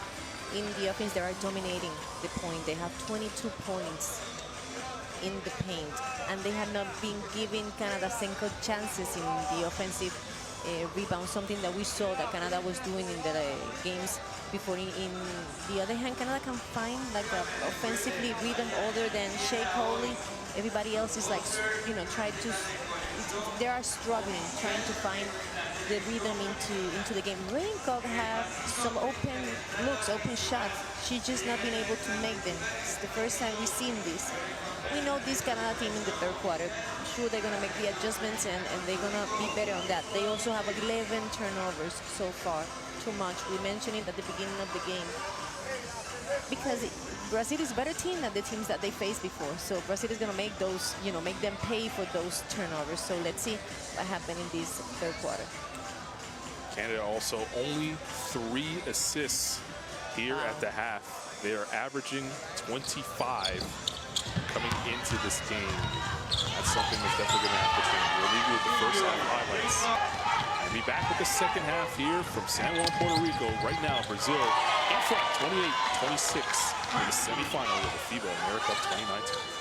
in the offense. They are dominating the point. They have 22 points in the paint, and they have not been giving Canada single chances in the offensive rebound, something that we saw that Canada was doing in the games before. In the other hand, Canada can find like a offensively rhythm other than Shea Coley. Everybody else is like, you know, they are struggling trying to find the rhythm into the game. AmeriCup have some open looks, open shots. She's just not been able to make them. It's the first time we've seen this. We know this Canada team in the third quarter. I'm sure they're going to make the adjustments and they're going to be better on that. They also have 11 turnovers so far. Too much. We mentioned it at the beginning of the game. Because Brazil is a better team than the teams that they faced before. So Brazil is going to make those, you know, make them pay for those turnovers. So let's see what happens in this third quarter. Canada also only 3 assists here at the half. They are averaging 25 coming into this game. That's something that's definitely going to have to change. We'll leave you with the first half highlights. We'll be back with the second half here from San Juan, Puerto Rico. Right now, Brazil in front, 28-26 in the semifinal of the FIBA AmeriCup 2019.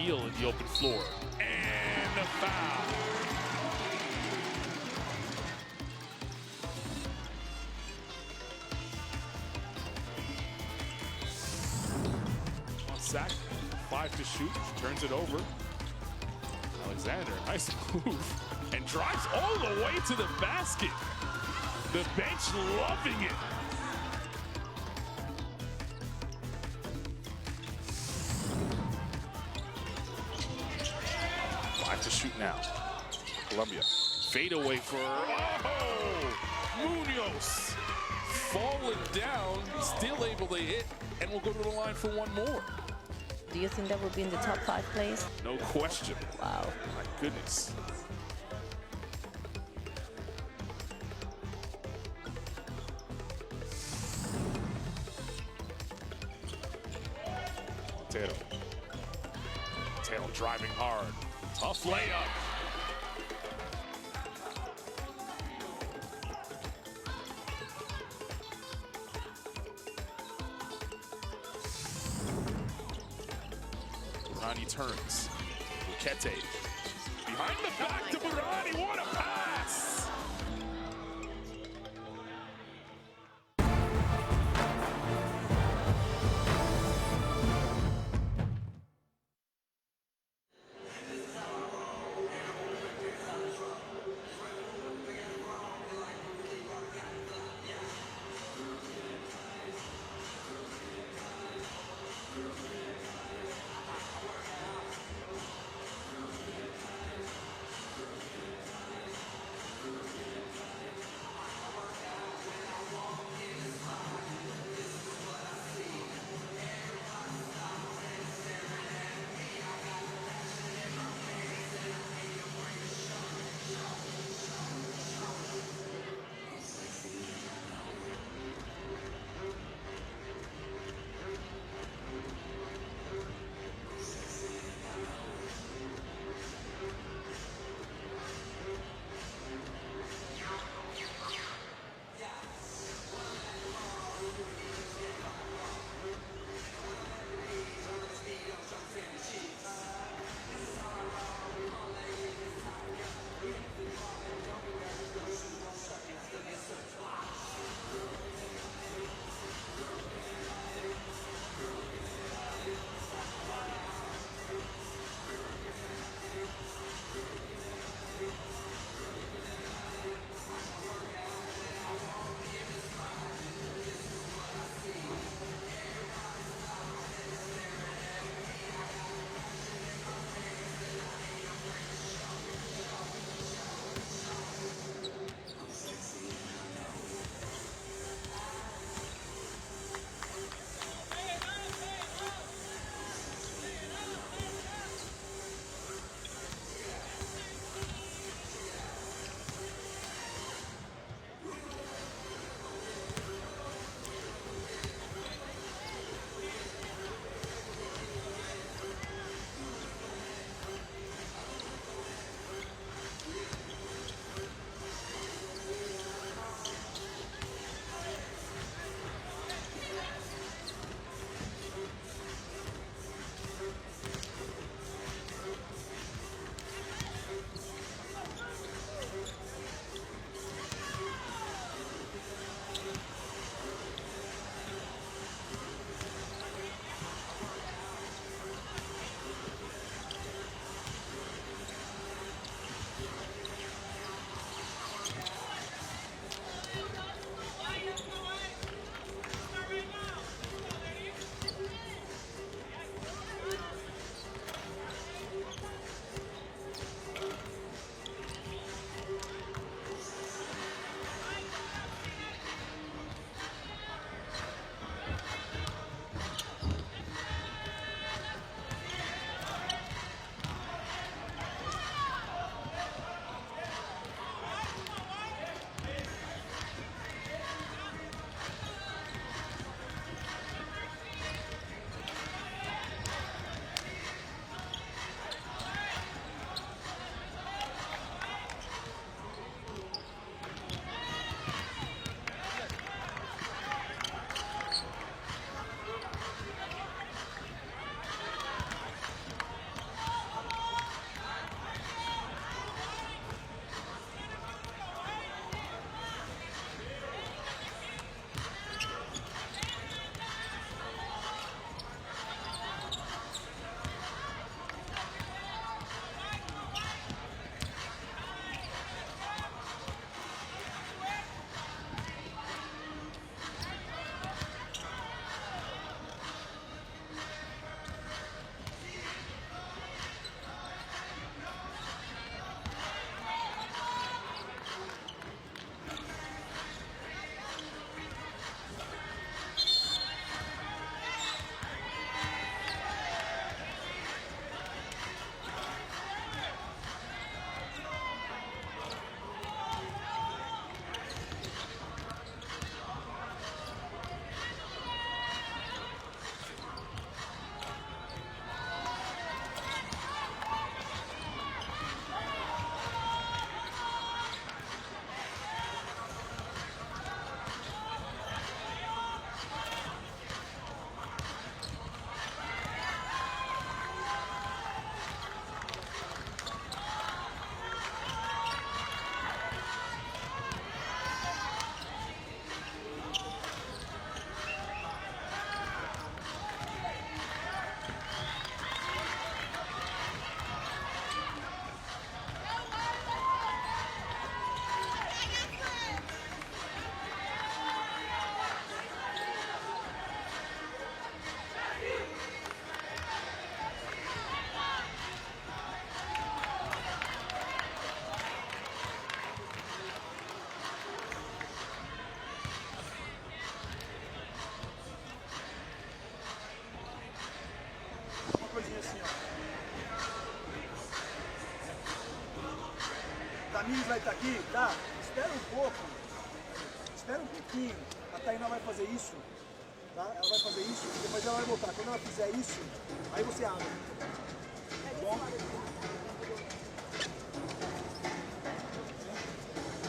heel in the open floor. And a foul. On sack, 5 to shoot, turns it over. Alexander, nice move, and drives all the way to the basket. The bench loving it. To shoot now. Columbia. Fade away for, Munoz. Falling down, still able to hit, and will go to the line for one more. Do you think that will be in the top 5 plays? No question. Wow. My goodness. Taylor driving hard. Tough layup. Burani turns. Bukete. Behind the back to Burani. What a pass! Cris vai estar aqui, tá? Espera um pouco. Espera um pouquinho. A Tainá vai fazer isso, tá? Ela vai fazer isso, depois ela vai voltar. Quando ela fizer isso, aí você abre. Tá bom?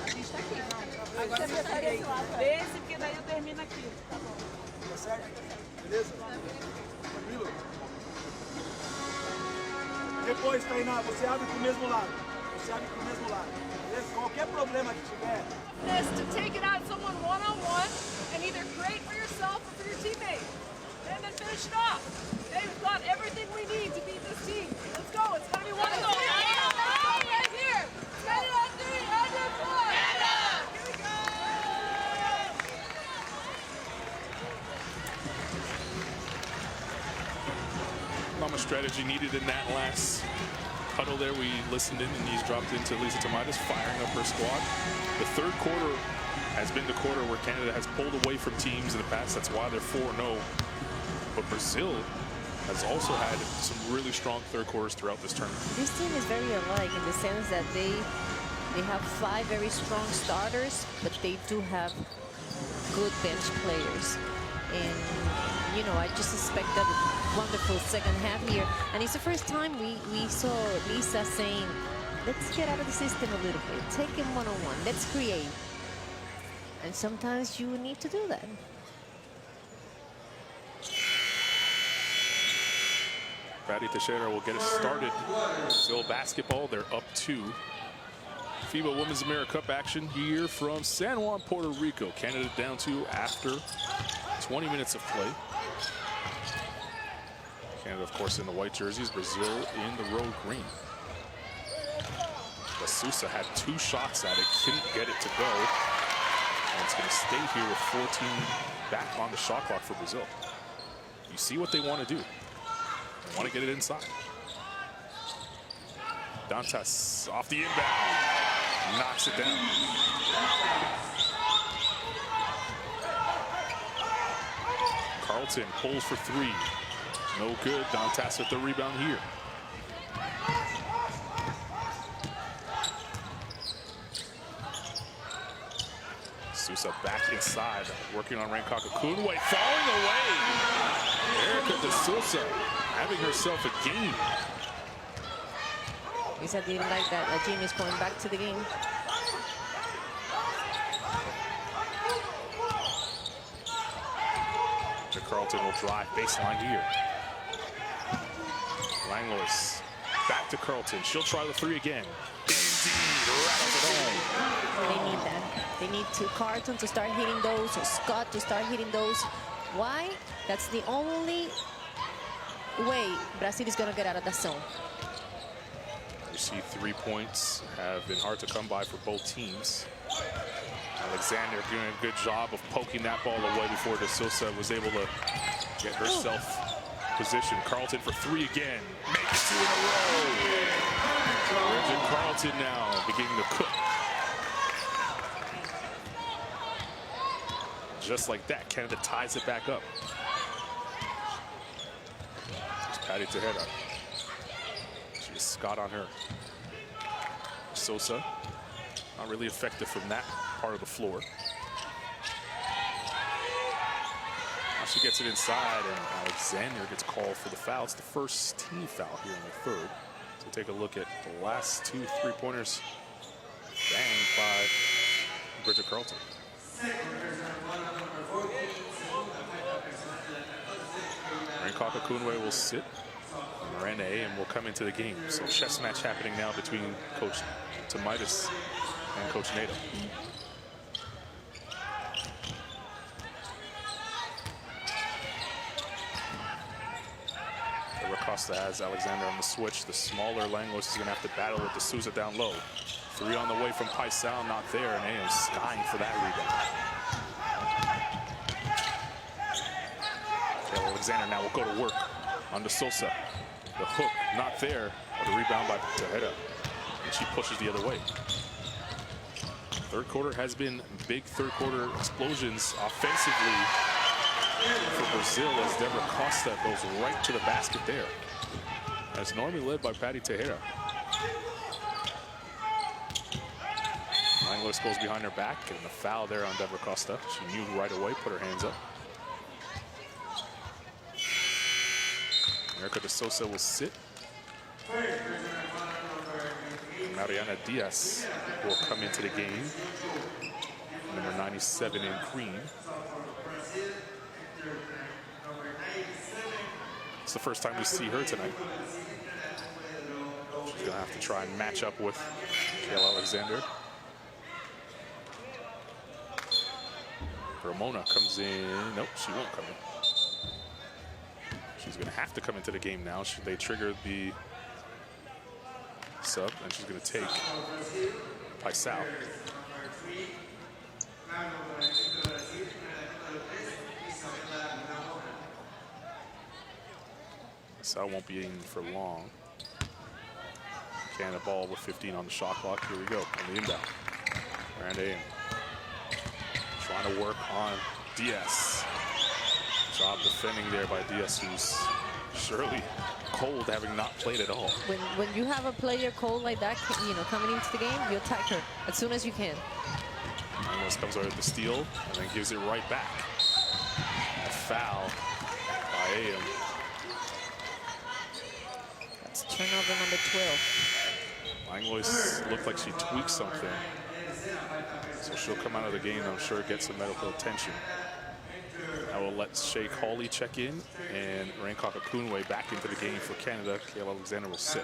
A gente tá aqui, não. Agora você tá desse lado. Desse, porque daí eu termino aqui. Tá bom. Tá certo? Beleza? Tranquilo? Depois, Tainá, você abre pro mesmo lado. Você abre pro mesmo lado. Beleza? Qualquer problema que tiver. This to take it out someone one-on-one and either create for yourself or for your teammate. And then finish it off. Okay, we've got everything we need to beat this team. Let's go. It's gonna be one-on-one. Right here. Get it on 3 and then 4. Here we go. Not much strategy needed in that last huddle there. We listened in, and he's dropped into Lisa Tomatis, firing up her squad. The third quarter has been the quarter where Canada has pulled away from teams in the past. That's why they're 4-0. But Brazil has also had some really strong third quarters throughout this tournament. This team is very alike in the sense that they have 5 very strong starters, but they do have good bench players. And you know, I just expected a wonderful second half here. And it's the first time we saw Lisa saying, let's get out of the system a little bit. Take him one-on-one. Let's create. And sometimes you need to do that. Patty Teixeira will get us started. Brazil basketball, they're up 2. FIBA Women's AmeriCup action here from San Juan, Puerto Rico. Canada down 2 after 20 minutes of play. Canada, of course, in the white jerseys. Brazil in the road green. De Sousa had 2 shots at it, couldn't get it to go. And it's going to stay here with 14 back on the shot clock for Brazil. You see what they want to do. They want to get it inside. Dantas off the inbound, knocks it down. Carlton pulls for 3. No good. Dantas with the rebound here. Sousa back inside, working on Rankaka Kunwe, falling away. Erica De Sousa having herself a game. Lisa didn't like that. Jim is going back to the game. Carlton will drive baseline here. Langlois back to Carlton. She'll try the 3 again. Indeed, rattles it home. They need that. They need Carlton to start hitting those, or Scott to start hitting those. Why? That's the only way Brazil is going to get out of the zone. You see 3 points have been hard to come by for both teams. Alexander doing a good job of poking that ball away before De Sousa was able to get herself positioned. Carlton for 3 again. Makes 2 in a row. Bridget Carlton now beginning to cook. Just like that, Canada ties it back up. It's Patty Teixeira. She has Scott on her. Sousa, not really effective from that part of the floor. Now she gets it inside, and Alexander gets called for the foul. It's the first team foul here in the third. So take a look at the last 2 3-pointers banged by Bridget Carlton. Rankaka Kunwe will sit. Miranda A.M. will come into the game. So chess match happening now between Coach Tomitis and Coach Nato. Costa has Alexander on the switch. The smaller Langlois is going to have to battle with De Sousa down low. 3 on the way from Paisao, not there, and A.M. skying for that rebound. Alexander now will go to work on De Sousa. The hook, not there, but a rebound by Tejeda. And she pushes the other way. Third quarter has been big third quarter explosions offensively for Brazil as Deborah Costa goes right to the basket there. As normally led by Patty Tejeda. Langlois goes behind her back, getting a foul there on Deborah Costa. She knew right away, put her hands up. Erica de Sosa will sit. Mariana Diaz will come into the game. Number 97 in cream. It's the first time we see her tonight. She's gonna have to try and match up with Kayla Alexander. Ramona comes in. Nope, she won't come in. She's gonna have to come into the game now. They triggered the sub, and she's gonna take Paisao. Paisao won't be in for long. Canada ball with 15 on the shot clock. Here we go on the inbound. Miranda in. Trying to work on Diaz. Job defending there by Diaz, who's surely cold, having not played at all. When you have a player cold like that, you know, coming into the game, you attack her as soon as you can. Langlois comes over with the steal and then gives it right back. A foul by AM. That's turnover number 12. Langlois looked like she tweaked something. So she'll come out of the game, I'm sure, get some medical attention. I will let Shea Cawley check in, and Rankop Akunwe back into the game for Canada. Kayla Alexander will sit.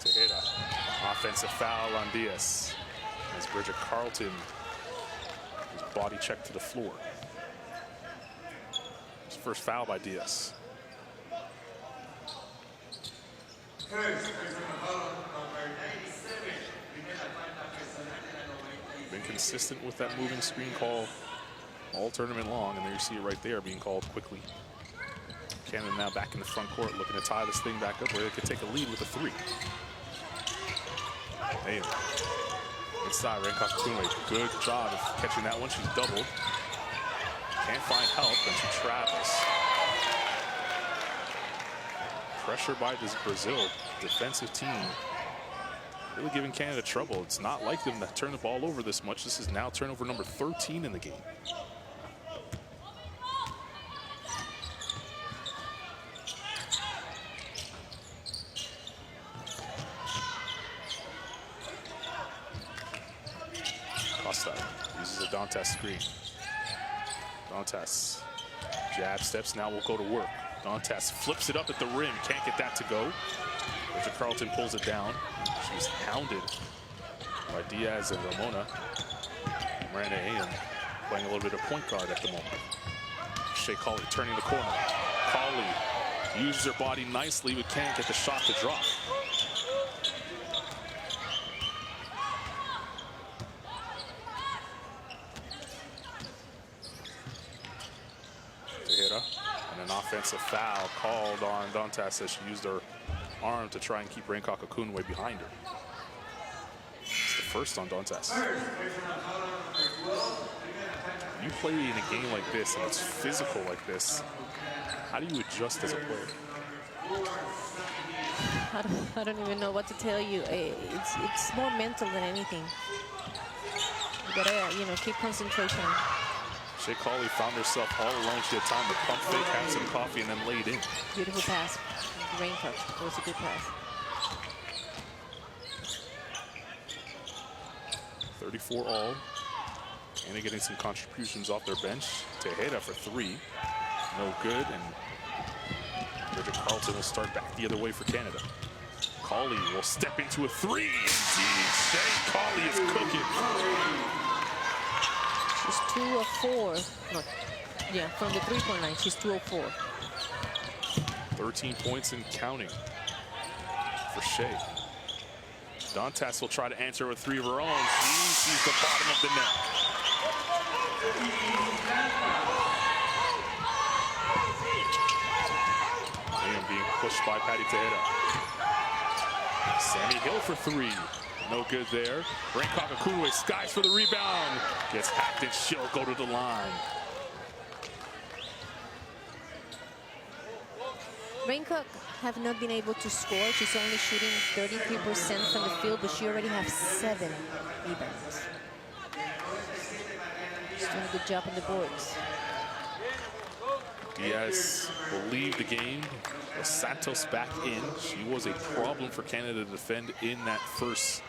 Tejeda, offensive foul on Diaz. As Bridget Carlton is body checked to the floor. It's first foul by Diaz. Been consistent with that moving screen call all tournament long, and there you see it right there being called quickly. Canada now back in the front court, looking to tie this thing back up where they could take a lead with a 3. Damn. Inside, Rankop Akunwe, good job of catching that one. She's doubled. Can't find help, and she travels. Pressure by this Brazil defensive team, really giving Canada trouble. It's not like them to turn the ball over this much. This is now turnover number 13 in the game. Costa uses a Dantas screen. Dantas jab steps, now will go to work. Dantas flips it up at the rim, can't get that to go. Bridget Carlton pulls it down. She's hounded by Diaz and Ramona. Miranda AM playing a little bit of point guard at the moment. Shea Cawley turning the corner. Cawley uses her body nicely, but can't get the shot to drop. And an offensive foul called on Dantas as she used her arm to try and keep Rankop Akunwe behind her. It's the first on Dantas. You play in a game like this and it's physical like this, how do you adjust as a player? I don't even know what to tell you. It's more mental than anything. You gotta, you know, keep concentration. Shea Cawley found herself all alone. She had time to pump fake, have some coffee, and then laid in. Beautiful pass. Rankop. It was a good pass. 34 all. And getting some contributions off their bench. Tejeda for 3. No good. And Bridget Carlton will start back the other way for Canada. Cawley will step into a 3. Indeed, Shea Cawley is cooking. She's 2 of 4. No, yeah, from the 3-point line, she's 2 of 4. 13 points and counting for Shea. Dantas will try to answer with 3 of her own. She sees the bottom of the net. And being pushed by Patty Tejeda. Sammy Hill for 3. No good there. Rankop Akunwe skies for the rebound. Gets hacked and she'll go to the line. Raincock have not been able to score. She's only shooting 33% from the field, but she already has 7 rebounds. She's doing a good job on the boards. Diaz will leave the game. With Santos back in. She was a problem for Canada to defend in that first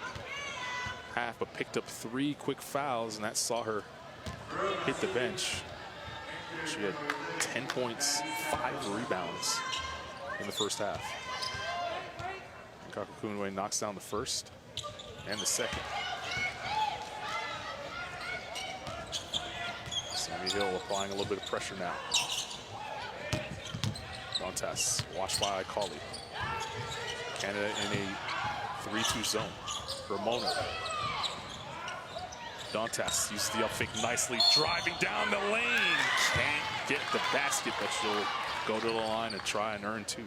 half, but picked up 3 quick fouls, and that saw her hit the bench. She had 10 points, 5 rebounds in the first half. Kakakunwe knocks down the first and the second. Sammy Hill applying a little bit of pressure now. Dantas, watched by Colley. Canada in a 3-2 zone. Ramona. Dantas uses the up fake nicely, driving down the lane. Can't get the basket, but she'll go to the line and try and earn 2.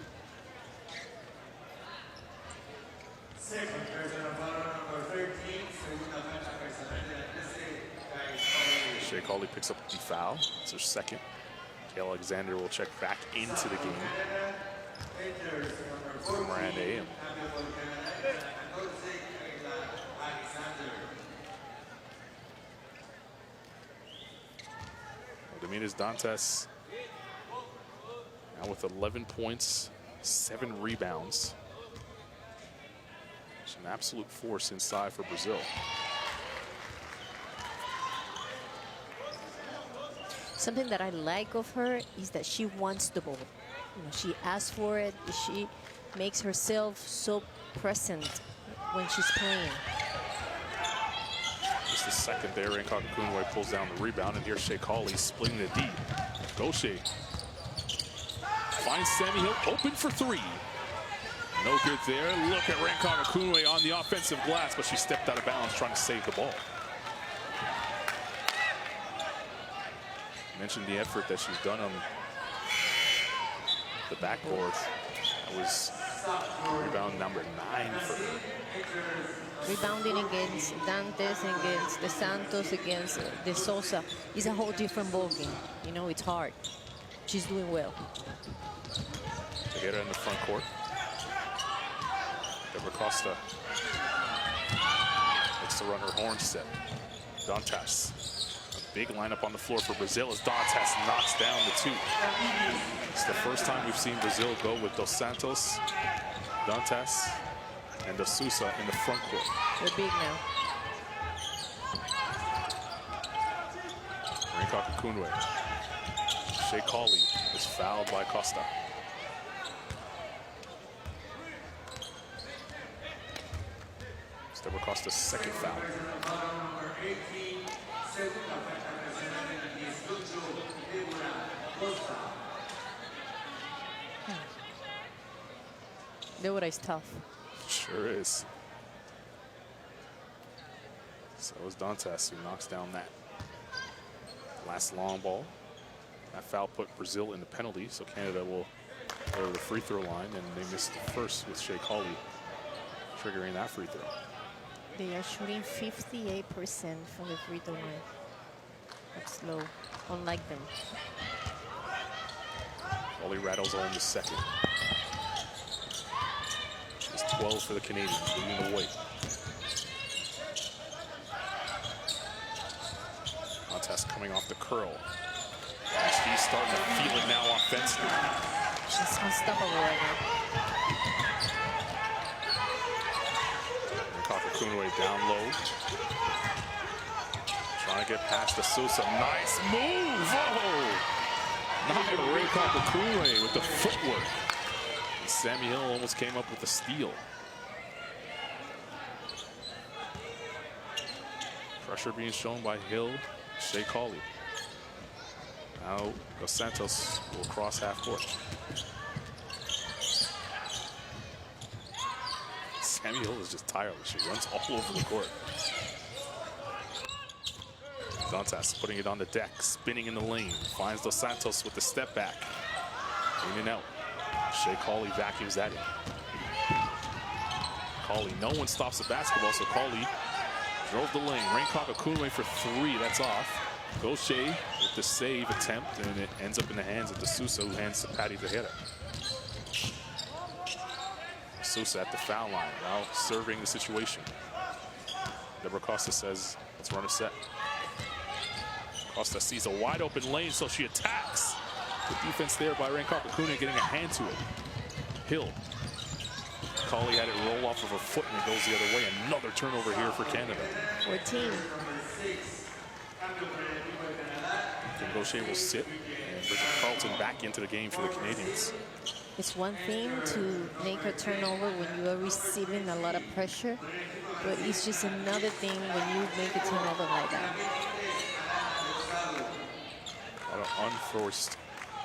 Shea Colley picks up the foul. It's her second. Alexander will check back into the game for Miranda Am. Dominguez Dantas now with 11 points, 7 rebounds. She's an absolute force inside for Brazil. Something that I like of her is that she wants the ball. You know, she asks for it. She makes herself so present when she's playing. Just a second there, Kakakunwe pulls down the rebound, and here's Shea Colley splitting the D. Go Shea. Finds Sammy Hill open for 3. No good there. Look at Kakakunwe on the offensive glass, but she stepped out of bounds trying to save the ball. Mentioned the effort that she's done on the backboard. That was rebound number 9 for her. Rebounding against Dantes, against De Santos, against De Sosa is a whole different ballgame. You know, it's hard. She's doing well. Tejera in the front court. Deborah Costa looks to run her horn set. Dantas. Big lineup on the floor for Brazil as Dantas knocks down the 2. It's the first time we've seen Brazil go with Dos Santos, Dantas, and De Sousa in the front court. They're big now. Kakakunwe. Shea Colley is fouled by Costa. It's Deborah Costa's second foul. Deborah is tough. Sure is. So is Dantas, who knocks down that last long ball. That foul put Brazil in the penalty, so Canada will go to the free throw line, and they missed the first with Shea Colley triggering that free throw. They are shooting 58% from the free throw line. That's low, unlike them. Colley rattles on the second. It's 12 for the Canadians, leading the way. Dantas coming off the curl. He's starting to feel it now offensively. She's unstoppable right now. Kakakunwe down low. Trying to get past the Sousa. Nice move! Oh! Ray Kakakunwe with the footwork. And Sammy Hill almost came up with a steal. Pressure being shown by Hill, Shea Colley. Now Dos Santos will cross half court. Sammy Hill is just tireless. She runs all over the court. Dantas putting it on the deck, spinning in the lane. Finds Dos Santos with the step back. In and out. Shea Colley vacuums that in. Colley, no one stops the basketball, so Colley drove the lane. Rain Kakakunwe for 3, that's off. Gaucher with the save attempt, and it ends up in the hands of De Sousa, who hands to Patty Tejera. Sousa at the foul line, now surveying the situation. Deborah Costa says, let's run a set. Costa sees a wide open lane, so she attacks. Good defense there by Rankakakune, getting a hand to it. Hill. Colley had it roll off of her foot and it goes the other way. Another turnover here for Canada. 14. Gaucher will sit, and Bridget Carlton back into the game for the Canadians. It's one thing to make a turnover when you are receiving a lot of pressure, but it's just another thing when you make a turnover like that. A lot of unforced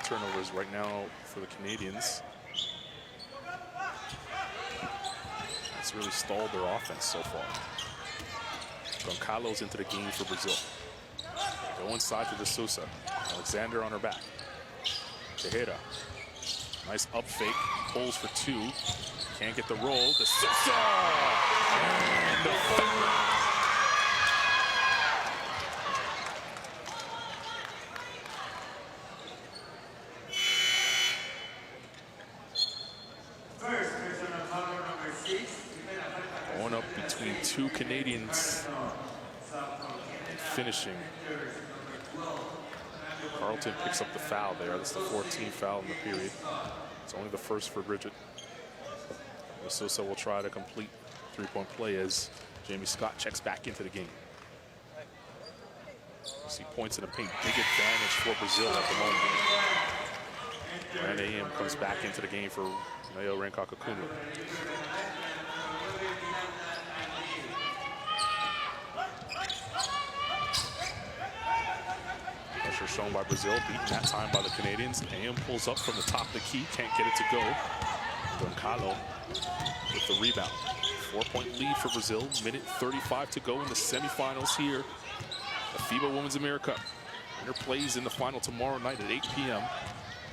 turnovers right now for the Canadians. It's really stalled their offense so far. Goncalo's into the game for Brazil. Go inside to De Sousa. Alexander on her back. Tejeda. Nice up fake. Pulls for two. Can't get the roll. De Sousa! And the going up between two Canadians and finishing. Carlton picks up the foul there. That's the 14th foul in the period. It's only the first for Bridget. Sousa will try to complete three-point play as Jamie Scott checks back into the game. You see points in the paint. Big advantage for Brazil at the moment. And AM comes back into the game for Mayo Rankakakune. Pressure shown by Brazil, beaten that time by the Canadians. AM pulls up from the top of the key, can't get it to go. Goncalo with the rebound. 4-point lead for Brazil, minute 35 to go in the semifinals here. The FIBA Women's AmeriCup. Winner plays in the final tomorrow night at 8 p.m.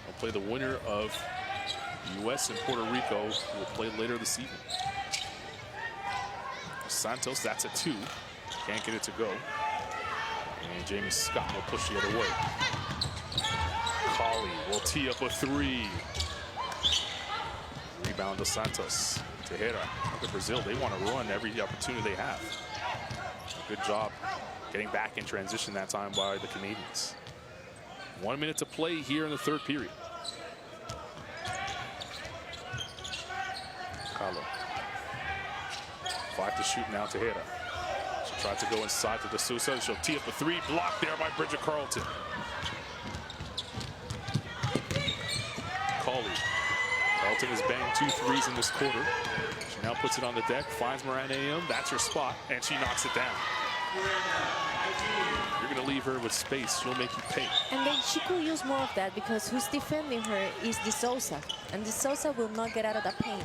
They'll play the winner of U.S. and Puerto Rico, who will play later this evening. Santos, that's a 2. Can't get it to go. And Jamie Scott will push the other way. Colley will tee up a 3. Rebound to Santos. Tejeda. Look at Brazil. They want to run every opportunity they have. Good job getting back in transition that time by the Canadians. 1 minute to play here in the third period. Carlo. 5 to shoot now. Tejeda. She tried to go inside to De Sousa. She'll tee up a 3. Blocked there by Bridget Carlton. Colley. Carlton has banged 2 threes in this quarter. She now puts it on the deck, finds Moran AM. That's her spot, and she knocks it down. You're going to leave her with space. She'll make you pay. And then she could use more of that because who's defending her is De Sousa. And De Sousa will not get out of the paint.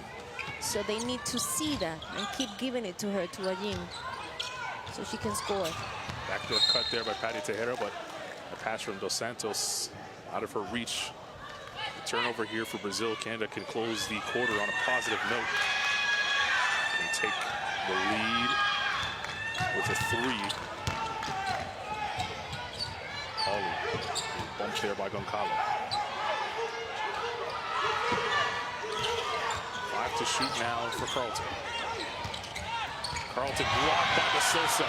So they need to see that and keep giving it to her, to Ajin, so she can score. Backdoor cut there by Patty Tejeda, but a pass from Dos Santos out of her reach. The turnover here for Brazil. Canada can close the quarter on a positive note and take the lead with a 3. Colley bumped there by Goncalo. 5 to shoot now for Carlton. Carlton blocked by De Sousa.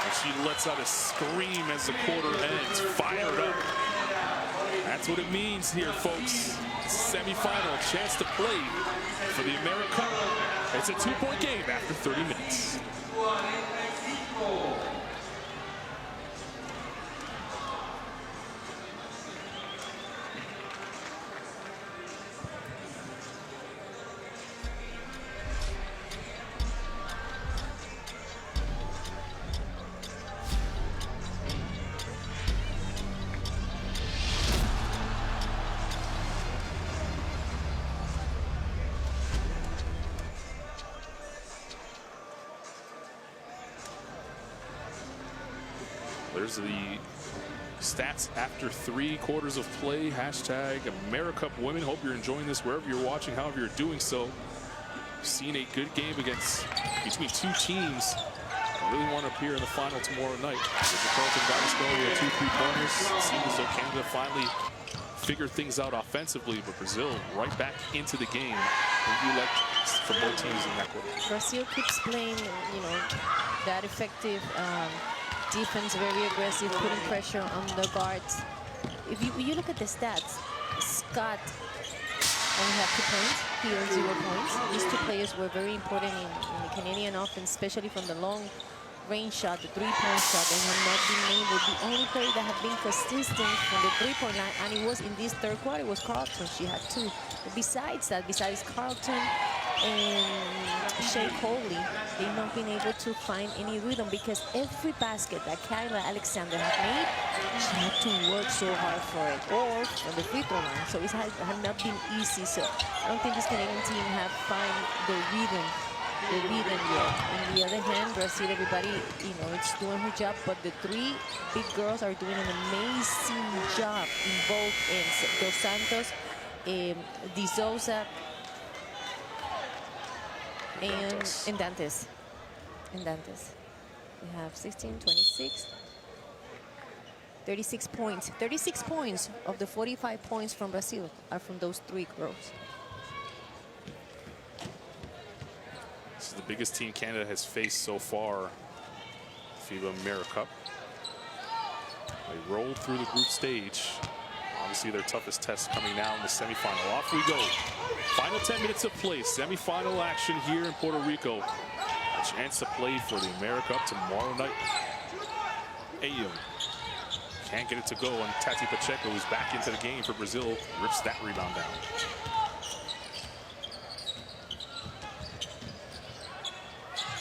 And she lets out a scream as the quarter ends. Fired up. That's what it means here, folks. Semi-final, chance to play for the AmeriCup. It's a 2-point game after 30 minutes. There's the stats after 3 quarters of play. Hashtag AmeriCup Women. Hope you're enjoying this wherever you're watching, however you're doing so. Seen a good game between 2 teams that really want to appear in the final tomorrow night. Bridget Carlton got us going with 2 3-pointers. It seems as though Canada finally figure things out offensively, but Brazil right back into the game. What do you like for both teams in that quarter? Brazil keeps playing, you know, that effective defense, very aggressive, putting pressure on the guards. If you look at the stats, Scott only have 2 points. He has 0 points. These two players were very important in the Canadian offense, especially from the long range shot, the three-point shot. They have not been able. The only player that have been consistent from the three-point line, and it was in this third quarter, was Carlton. She had 2. But besides that, besides Carlton and Shea Coley, they've not been able to find any rhythm, because every basket that Kyla Alexander had made, she had to work so hard for it, or on the free throw line. So it has not been easy. So I don't think this Canadian team have found the rhythm yet. On the other hand, Brazil, everybody, you know, it's doing her job, but the 3 big girls are doing an amazing job in both ends. Dos Santos, De Souza, and Dantes. We have 16, 26, 36 points. 36 points of the 45 points from Brazil are from those 3 girls. This is the biggest team Canada has faced so far, FIBA AmeriCup. They rolled through the group stage. Obviously their toughest test coming now in the semifinal. Off we go. Final 10 minutes of play. Semifinal action here in Puerto Rico. A chance to play for the AmeriCup tomorrow night. Ayum can't get it to go, and Tati Pacheco, who's back into the game for Brazil, rips that rebound down.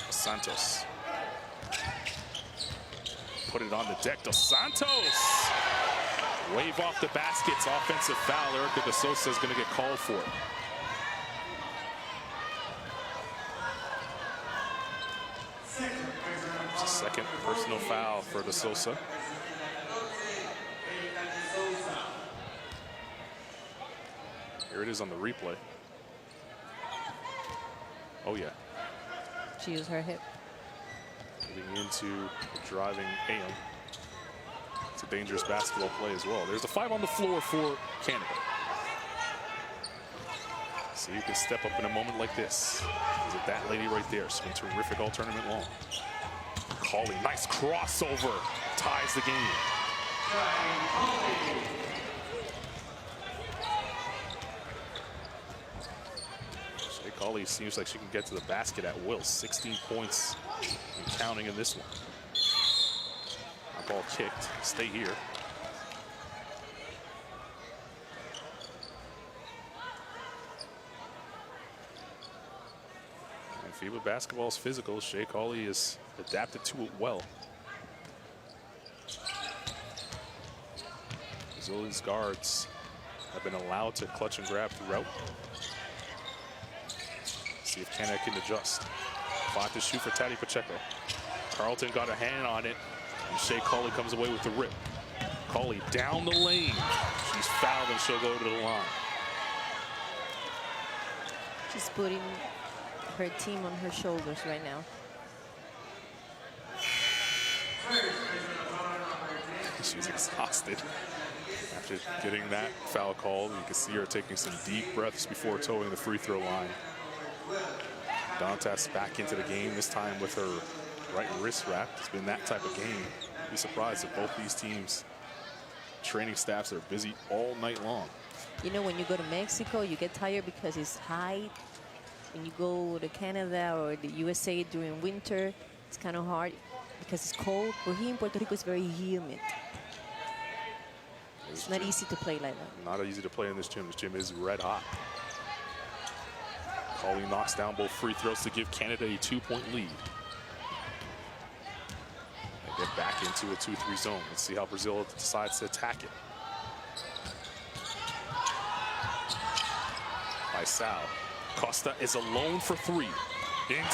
Santos. Put it on the deck. Dos Santos. Wave off the baskets. Offensive foul. Erica De Souza is going to get called for it. It's a second personal foul for De Souza. Here it is on the replay. Oh, yeah. She used her hip. Moving into driving Ayum. It's a dangerous basketball play as well. There's a 5 on the floor for Canada. So you can step up in a moment like this. Is it that lady right there? She's been terrific all tournament long. Colley, nice crossover. Ties the game. Shea Colley seems like she can get to the basket at will. 16 points and counting in this one. Ball kicked. Stay here. And FIBA basketball is physical. Shea Colley is adapted to it well. Brazilian's guards have been allowed to clutch and grab throughout. See if Canada can adjust. 5 to shoot for Tati Pacheco. Carlton got a hand on it. And Shea Colley comes away with the rip. Colley down the lane. She's fouled and she'll go to the line. She's putting her team on her shoulders right now. She's exhausted after getting that foul called. You can see her taking some deep breaths before towing the free throw line. Dantas back into the game, this time with her right wrist wrapped. It's been that type of game. I'd be surprised if both these teams' training staffs are busy all night long. You know, when you go to Mexico, you get tired because it's hot. When you go to Canada or the USA during winter, it's kind of hard because it's cold. But here in Puerto Rico, it's very humid. It's not easy to play like that. Not easy to play in this gym. This gym is red hot. Colley knocks down both free throws to give Canada a 2-point lead. Get back into a 2-3 zone. Let's see how Brazil decides to attack it. By Sal. Costa is alone for 3. Indeed.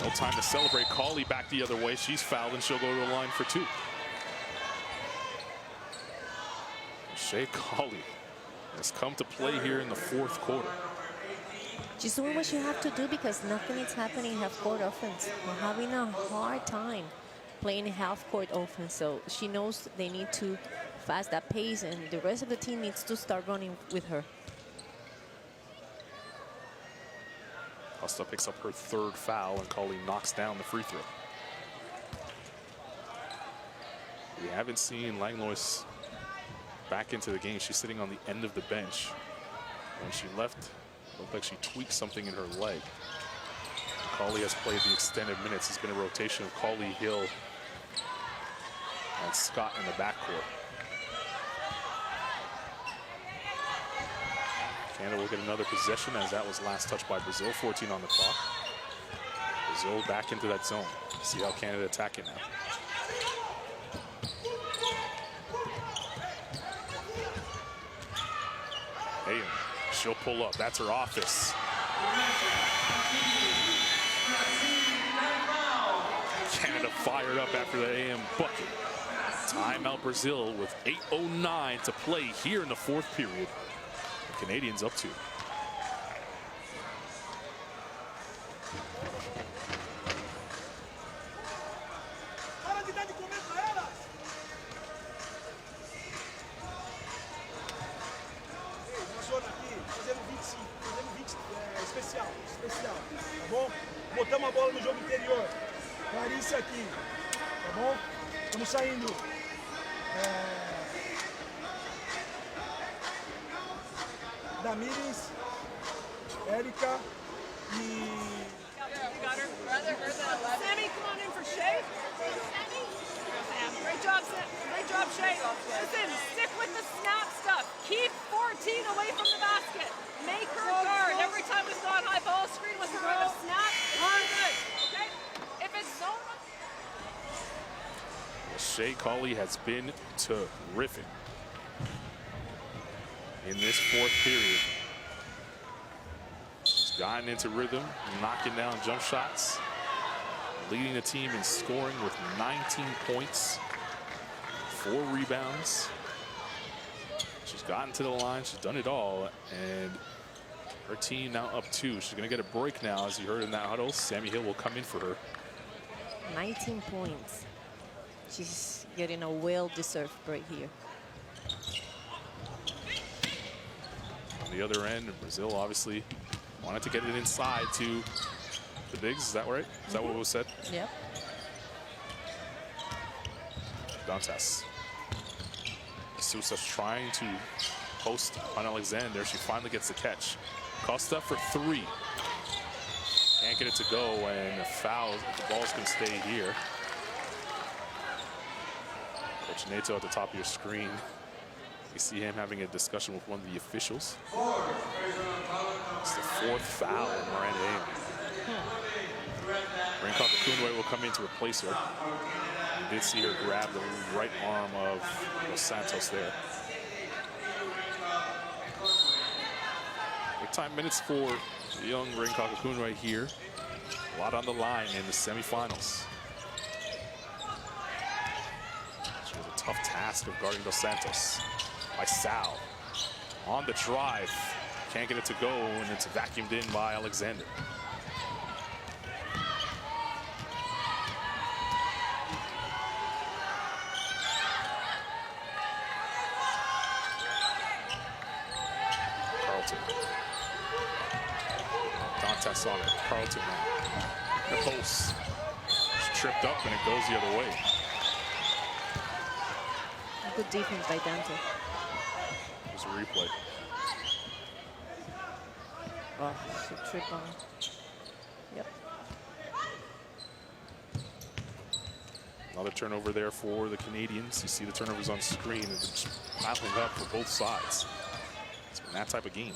No time to celebrate. Colley back the other way. She's fouled and she'll go to the line for 2. Shea Colley has come to play here in the 4th quarter. She's doing what you have to do because nothing is happening in half-court offense. We're having a hard time playing half-court offense, so she knows they need to fast that pace, and the rest of the team needs to start running with her. Costa picks up her 3rd foul, and Colley knocks down the free throw. We haven't seen Langlois back into the game. She's sitting on the end of the bench. When she left, it looked like she tweaked something in her leg. Colley has played the extended minutes. It's been a rotation of Colley, Hill, and Scott in the backcourt. Canada will get another possession, as that was last touched by Brazil. 14 on the clock. Brazil back into that zone. See how Canada attack it now. Hey, she'll pull up. That's her office. Canada fired up after the AM bucket. Timeout Brazil with 8:09 to play here in the 4th period. The Canadians up 2. Especial, tá bom? Botamos a bola no jogo interior. Clarice aqui, tá bom? Estamos saindo. Damires, Erika e... Got her. Sammy, come on in for Shay. Great job, Sam. Great job, Shay. Listen, stick with the snap stuff. Keep 14 away from the basket. Make her guard. Every time we've gone high ball screen with her on a snap, we're good. Okay? If it's zone run. Shay Colley has been terrific in this 4th period. She's gotten into rhythm, knocking down jump shots, leading the team in scoring with 19 points, 4 rebounds. She's gotten to the line. She's done it all, and her team now up 2. She's going to get a break now, as you heard in that huddle. Sammy Hill will come in for her. 19 points. She's getting a well-deserved break here. On the other end, Brazil obviously wanted to get it inside to the bigs. Is that right? Is that what was said? Yep. Dantas. Sousa's trying to post on Alexander. She finally gets the catch. Costa for 3. Can't get it to go, and a foul. The ball's going to stay here. Coach Neto at the top of your screen. You see him having a discussion with one of the officials. It's the 4th foul on Miranda Ames. Raincock Akunwe will come in to replace her. You did see her grab the right arm of Dos Santos there. Big time minutes for young Raincock Akunwe here. A lot on the line in the semifinals. She has a tough task of guarding Dos Santos. By Sal. On the drive. Can't get it to go, and it's vacuumed in by Alexander. Carlton. Dantas on it. Carlton now. The post. She's tripped up, and it goes the other way. Good defense by Dante. There's a replay. Oh, she tripped on. Yep. Another turnover there for the Canadians. You see the turnovers on screen, and it's just piling up for both sides. It's been that type of game.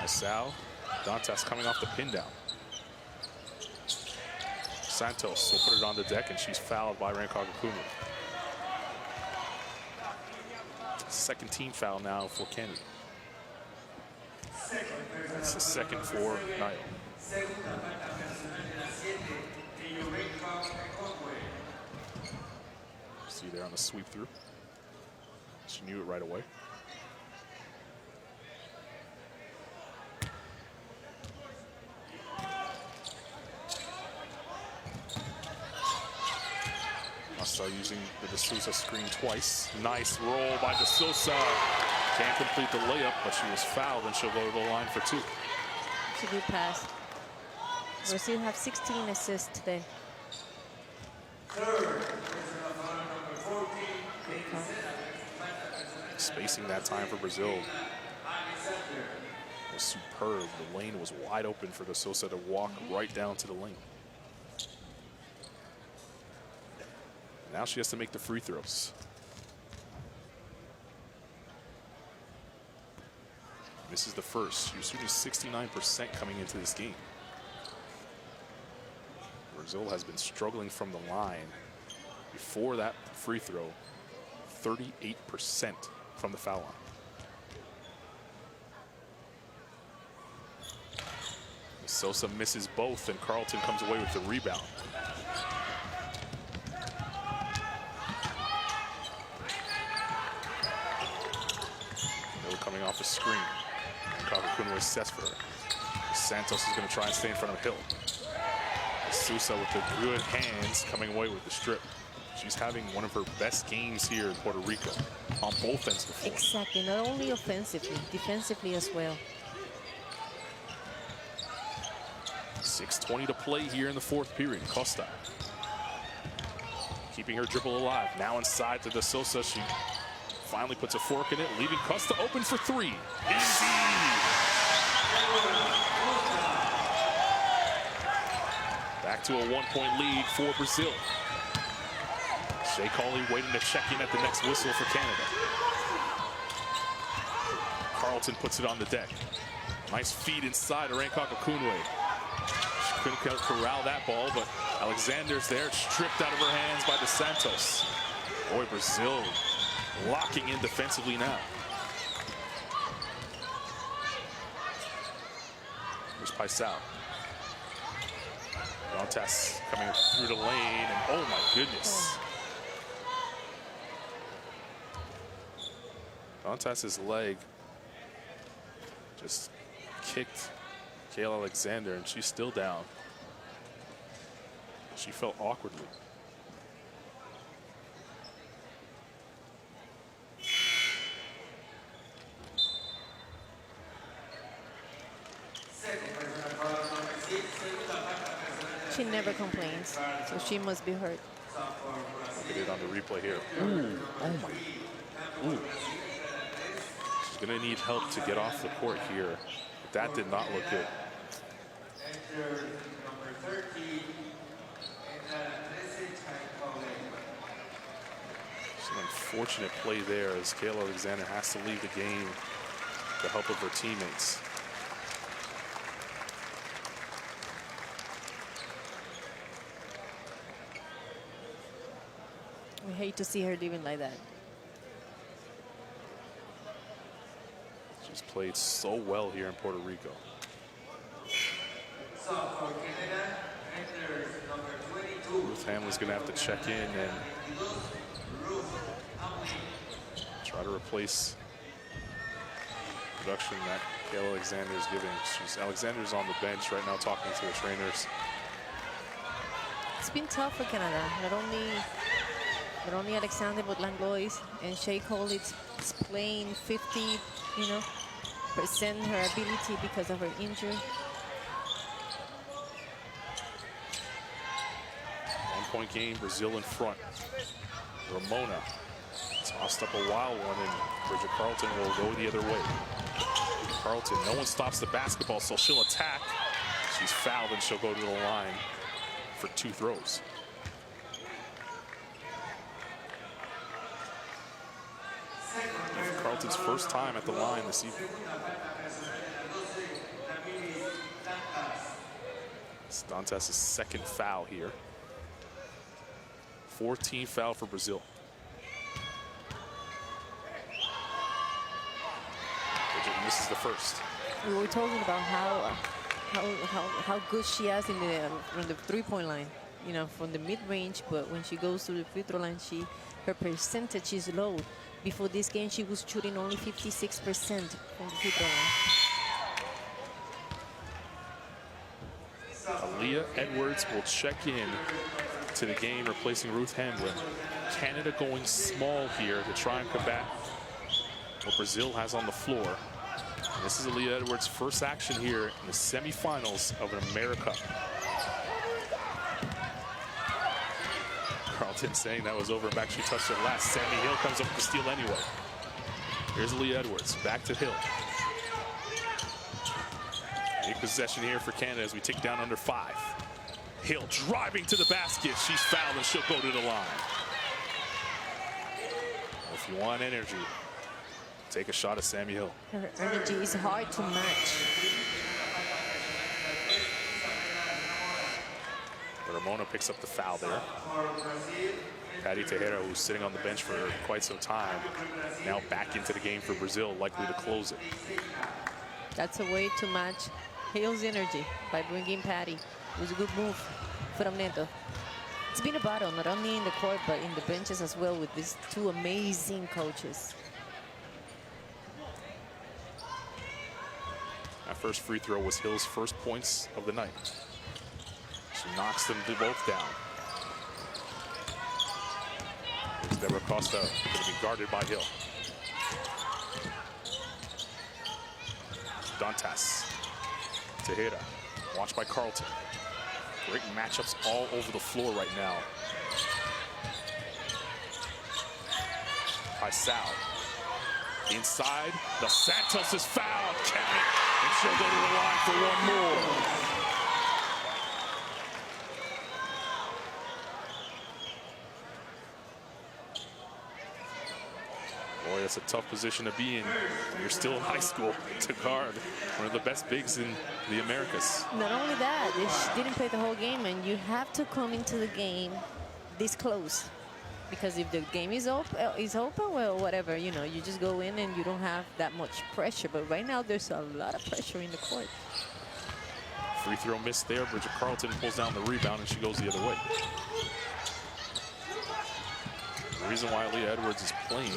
Sal, Dantas coming off the pin down. Santos will put it on the deck, and she's fouled by Raincock Akunwe. Second team foul now for Canada. That's the second for Niall. See there on the sweep through. She knew it right away. are using the De Sousa screen twice. Nice roll by De Sousa. Can't complete the layup, but she was fouled, and she'll go to the line for 2. It's a good pass. Brazil have 16 assists today. Spacing that time for Brazil was superb. The lane was wide open for De Sousa to walk right down to the lane. Now she has to make the free throws. This is the first. She was shooting 69% coming into this game. Brazil has been struggling from the line. Before that free throw, 38% from the foul line. Sosa misses both, and Carlton comes away with the rebound. Miller coming off a screen. Kavakunwe sets for her. Santos is going to try and stay in front of Hill. Sousa with the good hands coming away with the strip. She's having one of her best games here in Puerto Rico on both ends of the floor. Exactly, not only offensively, defensively as well. 6:20 to play here in the 4th period. Costa keeping her dribble alive. Now inside to De Sousa. She finally puts a fork in it, leaving Costa open for 3. Indeed. Back to a 1-point lead for Brazil. Shea Cauley waiting to check in at the next whistle for Canada. Carlton puts it on the deck. Nice feed inside to Kavakunwe. She couldn't corral that ball, but Alexander's there. It's stripped out of her hands by De Santos. Boy, Brazil locking in defensively now. Here's Paisao. Dantas coming through the lane, and oh my goodness. Dantas' leg just kicked Kayla Alexander, and she's still down. She fell awkwardly. She never complains, so she must be hurt. Look at it on the replay here. Ooh, oh my. Ooh. She's gonna need help to get off the court here. But that did not look good. It's an unfortunate play there as Kayla Alexander has to leave the game with the help of her teammates. We hate to see her leaving like that. She's played so well here in Puerto Rico. Ruth Hamlin's going to have to check in and try to replace production that Kayla Alexander is giving. Alexander's on the bench right now talking to the trainers. It's been tough for Canada. Not only Alexander, but Langlois and Shea Cauley is playing 50%, her ability because of her injury. 1-point game, Brazil in front. Ramona tossed up a wild one, and Bridget Carlton will go the other way. Carlton, no one stops the basketball, so she'll attack. She's fouled, and she'll go to the line for 2 throws. Carlton's first time at the line this evening. It's Dantas' second foul here. 14 foul for Brazil. Bridget misses the first. We were talking about how good she is from the 3-point line, from the mid-range, but when she goes to the free throw line, her percentage is low. Before this game, she was shooting only 56% from the free throw line. Aaliyah Edwards will check in to the game, replacing Ruth Hamlin. Canada going small here to try and combat what Brazil has on the floor. And this is Aaliyah Edwards' first action here in the semifinals of an AmeriCup. Carlton saying that was over and back. She touched it last. Sammy Hill comes up with the steal anyway. Here's Aaliyah Edwards, back to Hill. Big possession here for Canada as we tick down under 5. Hill driving to the basket. She's fouled and she'll go to the line. If you want energy, take a shot at Sammy Hill. Her energy is hard to match. Ramona picks up the foul there. Patty Tejera, who's sitting on the bench for quite some time, now back into the game for Brazil, likely to close it. That's a way to match Hill's energy by bringing Patty. It was a good move from Neto. It's been a battle, not only in the court, but in the benches as well, with these two amazing coaches. That first free throw was Hill's first points of the night. She knocks them both down. There's Deborah Costa, going to be guarded by Hill. Dantas. Tejera, watched by Carlton. Great matchups all over the floor right now. Paisao. Inside, the Santos is fouled. Count it. And she'll go to the line for one more. Boy, that's a tough position to be in. You're still in high school to guard one of the best bigs in the Americas. Not only that, she didn't play the whole game, and you have to come into the game this close. Because if the game is open, well, whatever, you know, you just go in and you don't have that much pressure. But right now, there's a lot of pressure in the court. Free throw missed there. Bridget Carlton pulls down the rebound, and she goes the other way. The reason why Aaliyah Edwards is playing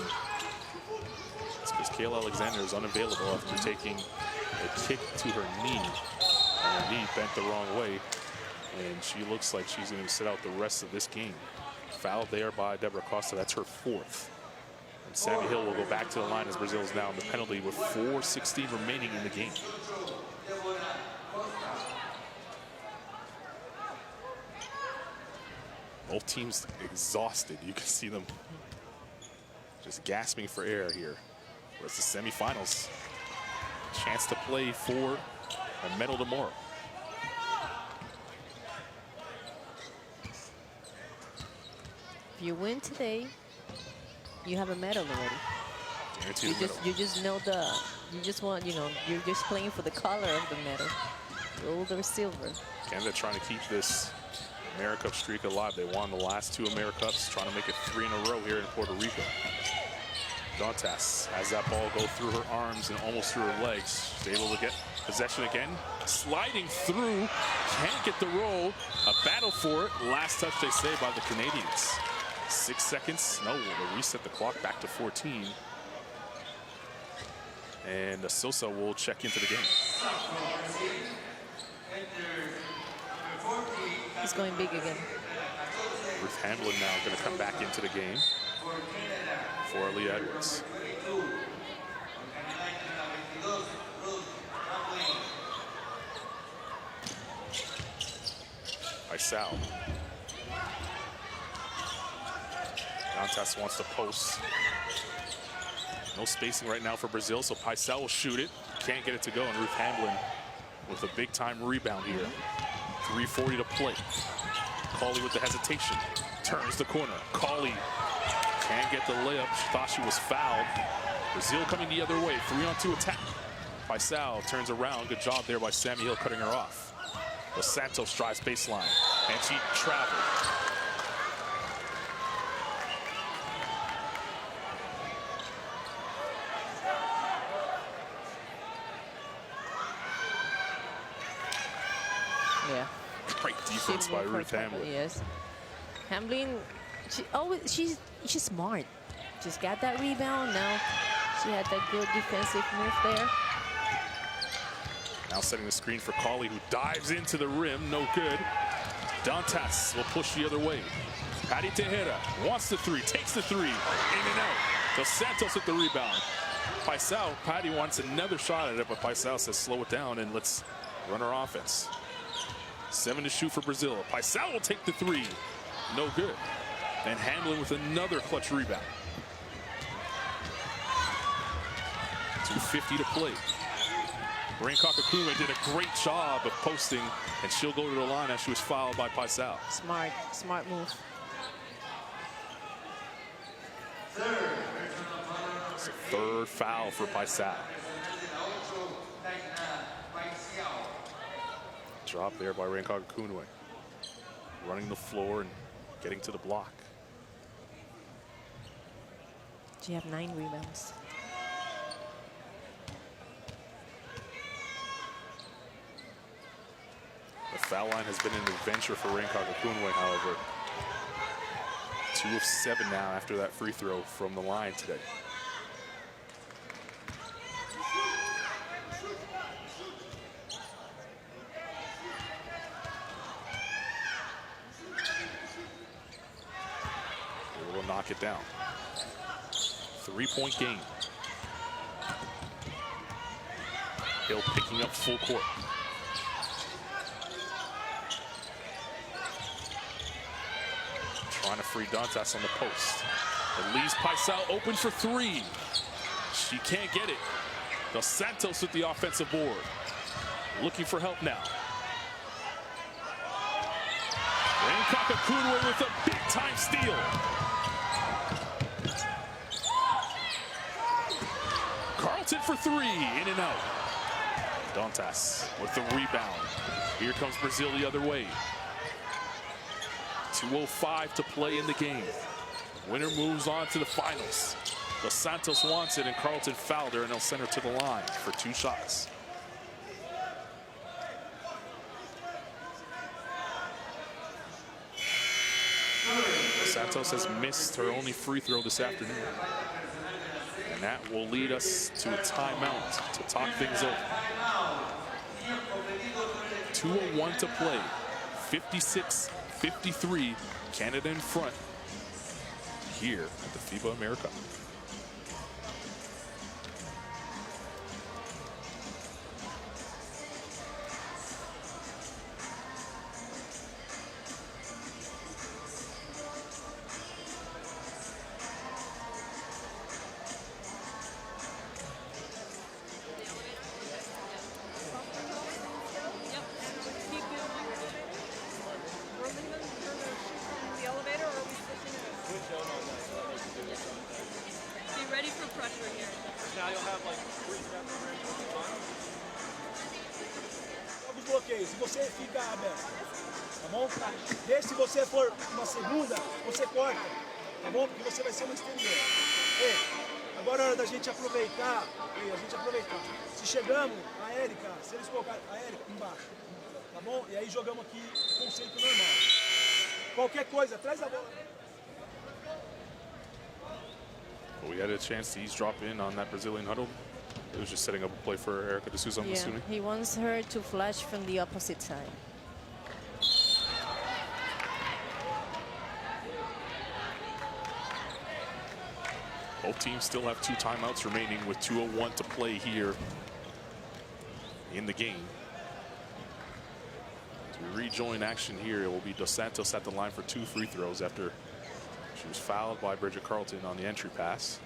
is because Kayla Alexander is unavailable after taking a kick to her knee. And her knee bent the wrong way, and she looks like she's going to sit out the rest of this game. Fouled there by Deborah Costa. That's her 4th. And Sammy Hill will go back to the line as Brazil is now in the penalty with 4:16 remaining in the game. Both teams exhausted. You can see them just gasping for air here. Whereas the semifinals, chance to play for a medal tomorrow. If you win today, you have a medal already. Guaranteed medal. You just know you just want, you know, you're just playing for the color of the medal, gold or silver. Canada trying to keep this AmeriCup streak alive. They won the last 2 AmeriCups, trying to make it 3 in a row here in Puerto Rico. Dantas has that ball go through her arms and almost through her legs. She's able to get possession again. Sliding through, can't get the roll. A battle for it. Last touch, they say, by the Canadians. 6 seconds. No, we'll reset the clock back to 14. And Sosa will check into the game. He's going big again. Ruth Hamblin now going to come back into the game for Aaliyah Edwards. Paisao. Dantas wants to post. No spacing right now for Brazil, so Paisao will shoot it. Can't get it to go, and Ruth Hamblin with a big-time rebound here. 3:40 to play. Cauley with the hesitation. Turns the corner. Cauley can't get the layup. She thought she was fouled. Brazil coming the other way. 3-on-2 attack. Paisao turns around. Good job there by Sammy Hill cutting her off. Dos Santos drives baseline, and she traveled. Yeah. Great defense by Ruth Hamblin. Yes. Hamblin, she's smart. Just got that rebound. Now she had that good defensive move there. Now setting the screen for Cauley, who dives into the rim. No good. Dantas will push the other way. Patty Tejeda wants the three, takes the three, in and out. Dos Santos with the rebound. Paisao, Patty wants another shot at it, but Paisao says slow it down and let's run our offense. 7 to shoot for Brazil. Paisao will take the three. No good. And Hamlin with another clutch rebound. 2:50 to play. Rain Kakakume did a great job of posting, and she'll go to the line as she was fouled by Paisao. Smart move. It's a third foul for Paisao. Drop there by Rain Kakakume. Running the floor and getting to the block. She have 9 rebounds. The foul line has been an adventure for Rain Kakakume, however. 2 of 7 now after that free throw from the line today. They will knock it down. 3-point game. Hill picking up full court. Trying to free Dantas on the post. It leaves Paisao open for 3. She can't get it. Dos Santos with the offensive board. Looking for help now. Rain Kakakume with a big-time steal. Carlton for 3, in and out. Dantas with the rebound. Here comes Brazil the other way. 2:05 to play in the game. Winner moves on to the finals. Dos Santos wants it, and Carlton fouled her, and they'll send her to the line for 2 shots. Dos Santos has missed her only free throw this afternoon. And that will lead us to a timeout to talk things over. 2:01 to play. 56-53, Canada in front here at the FIBA AmeriCup. Bloqueios, se você fica aberto, tá bom? Desde se você for uma segunda, você corta, tá bom? Porque você vai ser uma exterior. Agora é hora da gente aproveitar, Se chegamos, a Érica, se eles colocarem a Érica embaixo, tá bom? E aí jogamos aqui conceito normal. Qualquer coisa, traz a bola. But we had a chance to eavesdrop in on that Brazilian huddle. It was just setting up a play for Erica de Souza, I'm assuming. He wants her to flash from the opposite side. Both teams still have 2 timeouts remaining with 2:01 to play here in the game. As we rejoin action here, it will be Dos Santos at the line for 2 free throws after she was fouled by Bridget Carlton on the entry pass.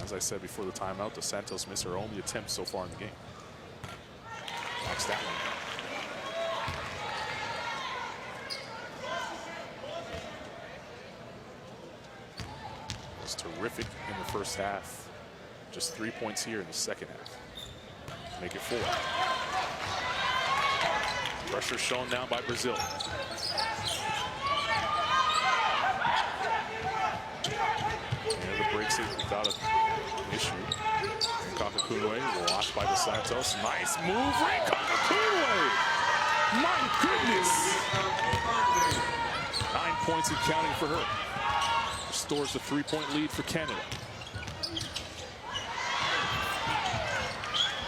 As I said before the timeout, Dos Santos missed her only attempt so far in the game. Knocks that one. It was terrific in the first half. Just 3 points here in the second half. Make it 4. Pressure shown now by Brazil. Canada breaks it without an issue. Kakakume blocked by Dos Santos. Nice move, Rain Kakakume! My goodness! 9 points and counting for her. Restores the 3-point lead for Canada.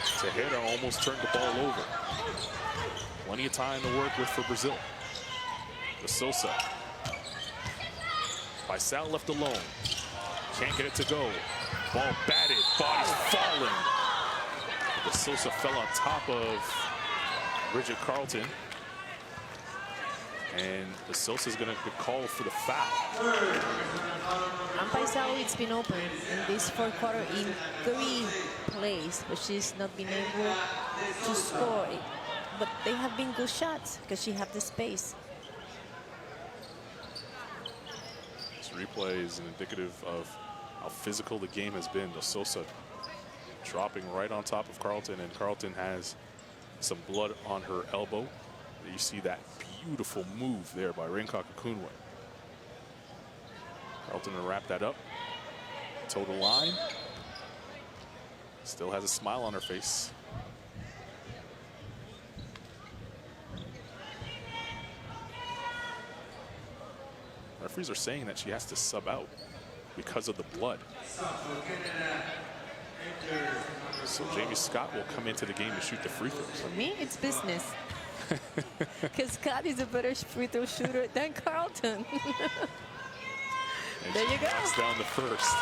Tejeda almost turned the ball over. Plenty of time to work with for Brazil. De Sousa. Paisal left alone. Can't get it to go. Ball batted. Body's falling. De Sousa fell on top of Bridget Carlton. And De Sousa's going to get called for the foul. Paisal, it's been open in this fourth quarter in 3 plays, but she's not been able to score. But they have been good shots because she have the space. This replay is indicative of how physical the game has been. De Sousa dropping right on top of Carlton, and Carlton has some blood on her elbow. You see that beautiful move there by Rincock Akunwe. Carlton to wrap that up. Toe the line. Still has a smile on her face. Referees are saying that she has to sub out because of the blood. So Jamie Scott will come into the game to shoot the free throws. For me, it's business. Because Scott is a better free throw shooter than Carlton. There you go. Knocks down the first.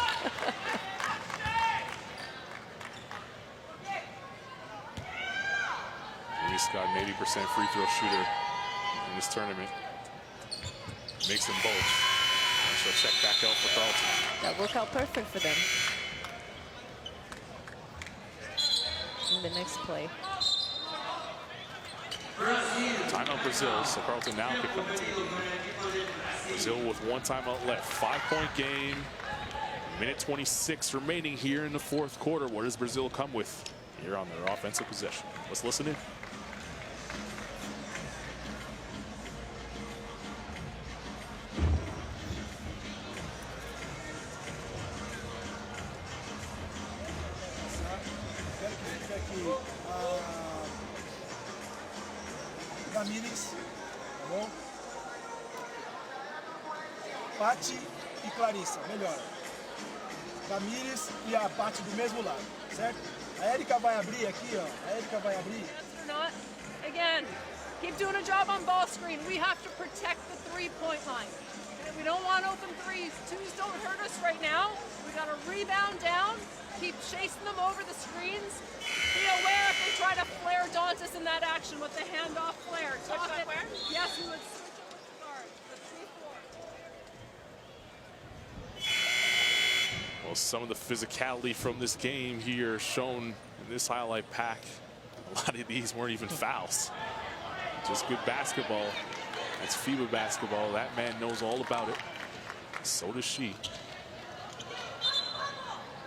Jamie Scott, an 80% free throw shooter in this tournament. Makes them both. And she'll check back out for Carlton. That worked out perfect for them. In the next play. Timeout Brazil, so Carlton now can come into the game. Brazil with 1 timeout left. 5-point game. Minute 26 remaining here in the fourth quarter. What does Brazil come with here on their offensive possession? Let's listen in. Ramírez, tá bom? Pati e Clarissa, melhora. Ramírez e a Pati do mesmo lado, certo? A Érica vai abrir aqui, ó. A Érica vai abrir. Or not. Again, keep doing a job on ball screen. We have to protect the three-point line. Okay, we don't want open threes. Twos don't hurt us right now. We got to rebound down, keep chasing them over the screens. Be aware if they try to flare Dantas in that action with the handoff flare. Talk it. Yes, we would switch over the guard. The 3-4. Well, some of the physicality from this game here shown in this highlight pack. A lot of these weren't even fouls. Just good basketball. That's FIBA basketball. That man knows all about it. So does she.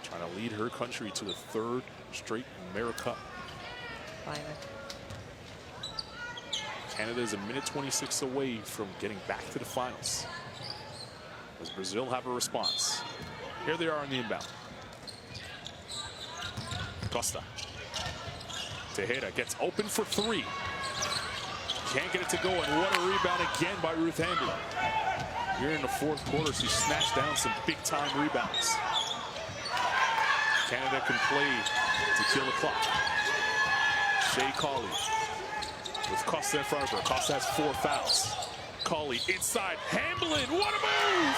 Trying to lead her country to the 3rd straight AmeriCup. Finally. Canada is a minute 26 away from getting back to the finals. Does Brazil have a response? Here they are on the inbound. Costa. Tejeda gets open for 3. Can't get it to go, and what a rebound again by Ruth Handler. Here in the fourth quarter, she snatched down some big-time rebounds. Canada can play to kill the clock. Shea Cauley with Costa in front of her. Costa has 4 fouls. Cauley inside. Hamblin, what a move!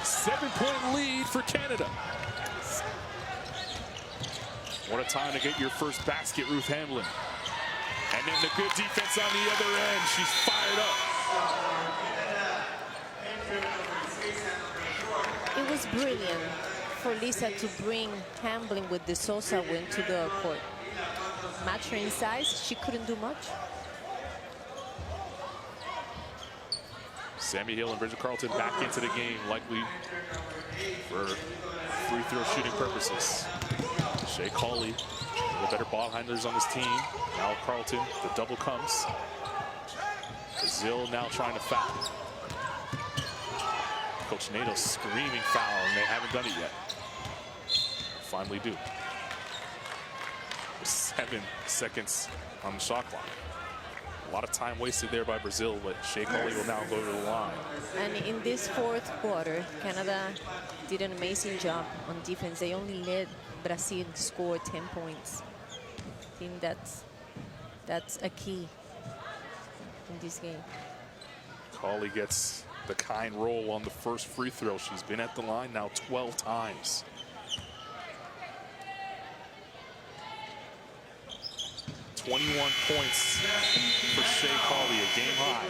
7-point lead for Canada. What a time to get your first basket, Ruth Hamblin. And then the good defense on the other end. She's fired up. It was brilliant for Lisa to bring Hamblin with De Sousa win to the court. Match her in size, she couldn't do much. Sammy Hill and Bridget Carlton back into the game, likely for free throw shooting purposes. Shea Cauley, the better ball handlers on this team. Now Carlton, the double comes. Brazil now trying to foul. Coach Nato screaming foul, and they haven't done it yet. Finally do. 7 seconds on the shot clock. A lot of time wasted there by Brazil, but Shea Cauley will now go to the line. And in this fourth quarter, Canada did an amazing job on defense. They only led Brazil to score 10 points. I think that's a key in this game. Cauley gets the kind roll on the first free throw. She's been at the line now 12 times. "21 points for Shea Cauley, a game high.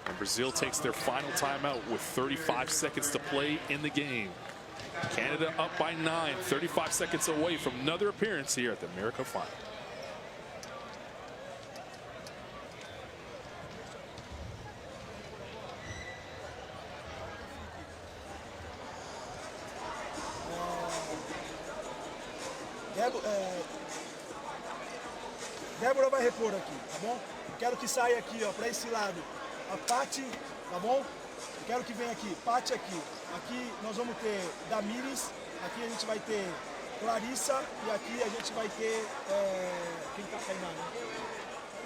And Brazil takes their final timeout with 35 seconds to play in the game. Canada up by 9, 35 seconds away from another appearance here at the AmeriCup Final. Débora vai repor aqui, tá bom? Quero que saia aqui, ó, para esse lado. A Pati, tá bom? Quero que venha aqui, Pati aqui. Aqui nós vamos ter Damires, aqui a gente vai ter Clarissa e aqui a gente vai ter quem tá caindo, né?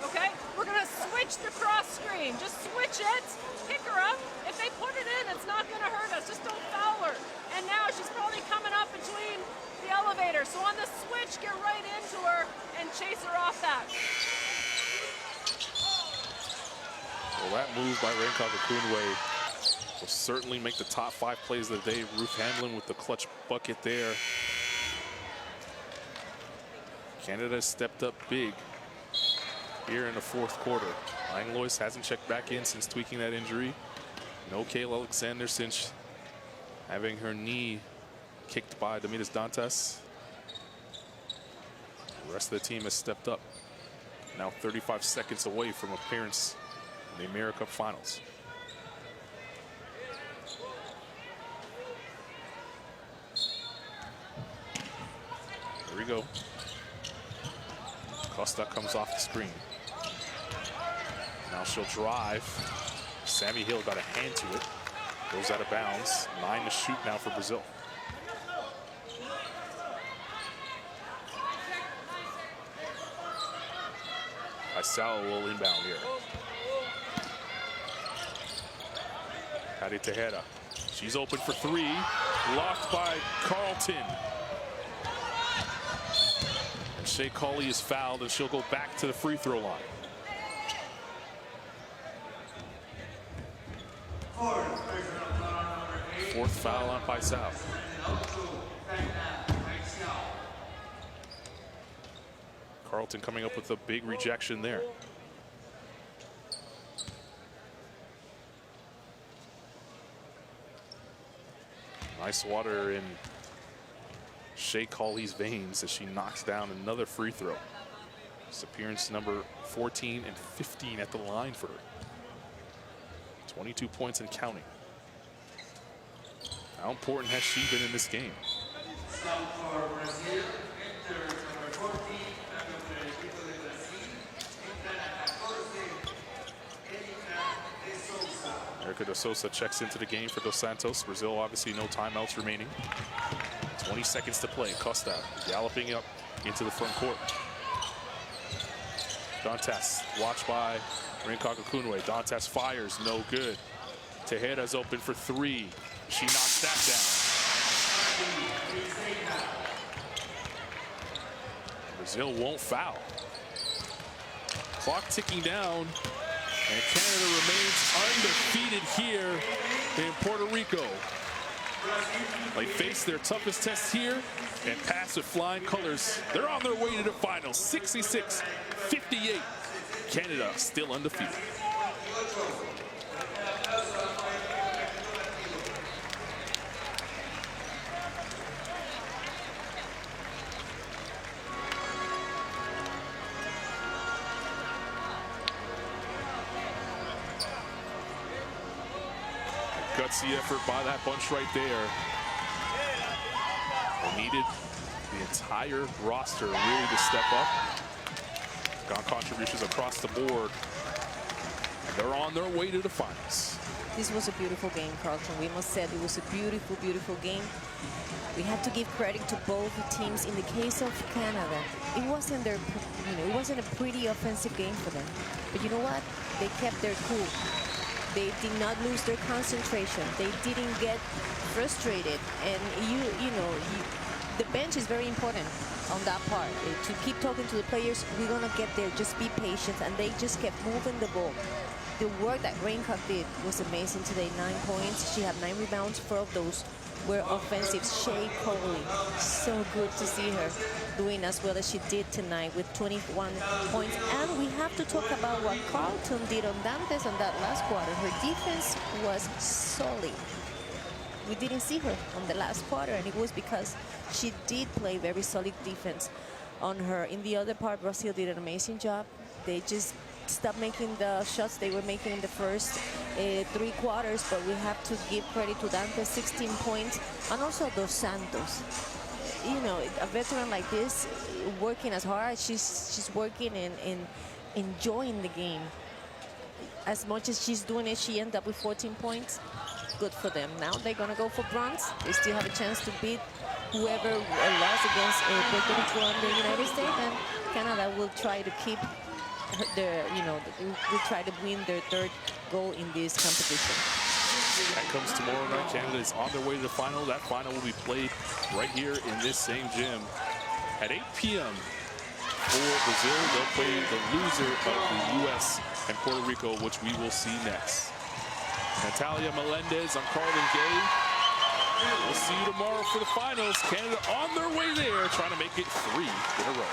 Okay, we're gonna switch the cross screen. Just switch it, pick her up. If they put it in, it's not gonna hurt us. Just don't foul her. And now she's probably coming up between the elevator. So on the switch, get right into her and chase her off that. Well, that move by Rancock-Okunwe will certainly make the top 5 plays of the day. Ruth Hamlin with the clutch bucket there. Canada has stepped up big here in the fourth quarter. Langlois hasn't checked back in since tweaking that injury. No Kayla Alexander since having her knee kicked by Damitas Dantas. The rest of the team has stepped up. Now 35 seconds away from appearance in the AmeriCup Finals. Here we go. Costa comes off the screen. Now she'll drive. Sammy Hill got a hand to it. Goes out of bounds. 9 to shoot now for Brazil. Aisawa will inbound here. Patty Tejeda. She's open for 3. Blocked by Carlton. And Shea Cauley is fouled, and she'll go back to the free throw line. Fourth foul on Paisao. Carlton coming up with a big rejection there. Nice water in Shea Cauley's veins as she knocks down another free throw. It's appearance number 14 and 15 at the line for her. 22 points and counting. How important has she been in this game? Erica Dos Souza checks into the game for Dos Santos. Brazil obviously no timeouts remaining. 20 seconds to play. Costa galloping up into the front court. Dantas watched by Rancock-Okunwe. Dantas fires, no good. Tejeda's open for 3. She knocks that down. Brazil won't foul. Clock ticking down, and Canada remains undefeated here in Puerto Rico. They face their toughest test here and pass with flying colors. They're on their way to the finals, 66-58. Canada still undefeated. Gutsy effort by that bunch right there. They needed the entire roster really to step up. Got contributions across the board. And they're on their way to the finals. This was a beautiful game, Carlton. We must say it was a beautiful, beautiful game. We have to give credit to both teams. In the case of Canada, it wasn't their, it wasn't a pretty offensive game for them. But you know what? They kept their cool. They did not lose their concentration. They didn't get frustrated, and the bench is very important on that part. To keep talking to the players, we're going to get there. Just be patient. And they just kept moving the ball. The work that Raincock did was amazing today. 9 points. She had 9 rebounds. 4 of those were offensive. Shea Coley, so good to see her doing as well as she did tonight with 21 points. And we have to talk about what Carlton did on Dantes on that last quarter. Her defense was solid. We didn't see her on the last quarter, and it was because she did play very solid defense on her. In the other part, Brazil did an amazing job. They just stopped making the shots they were making in the first 3 quarters, but we have to give credit to Dante, 16 points, and also Dos Santos. You know, a veteran like this, working as hard, she's working and enjoying the game. As much as she's doing it, she ended up with 14 points. Good for them. Now they're gonna go for bronze. They still have a chance to beat whoever lost against Puerto Rico and the United States, and Canada will try to keep their, will try to win their 3rd goal in this competition. That comes tomorrow night. Canada is on their way to the final. That final will be played right here in this same gym at 8 p.m. for Brazil. They'll play the loser of the U.S. and Puerto Rico, which we will see next. Natalia Melendez, I'm Carlton Gay. We'll see you tomorrow for the finals. Canada on their way there, trying to make it 3 in a row.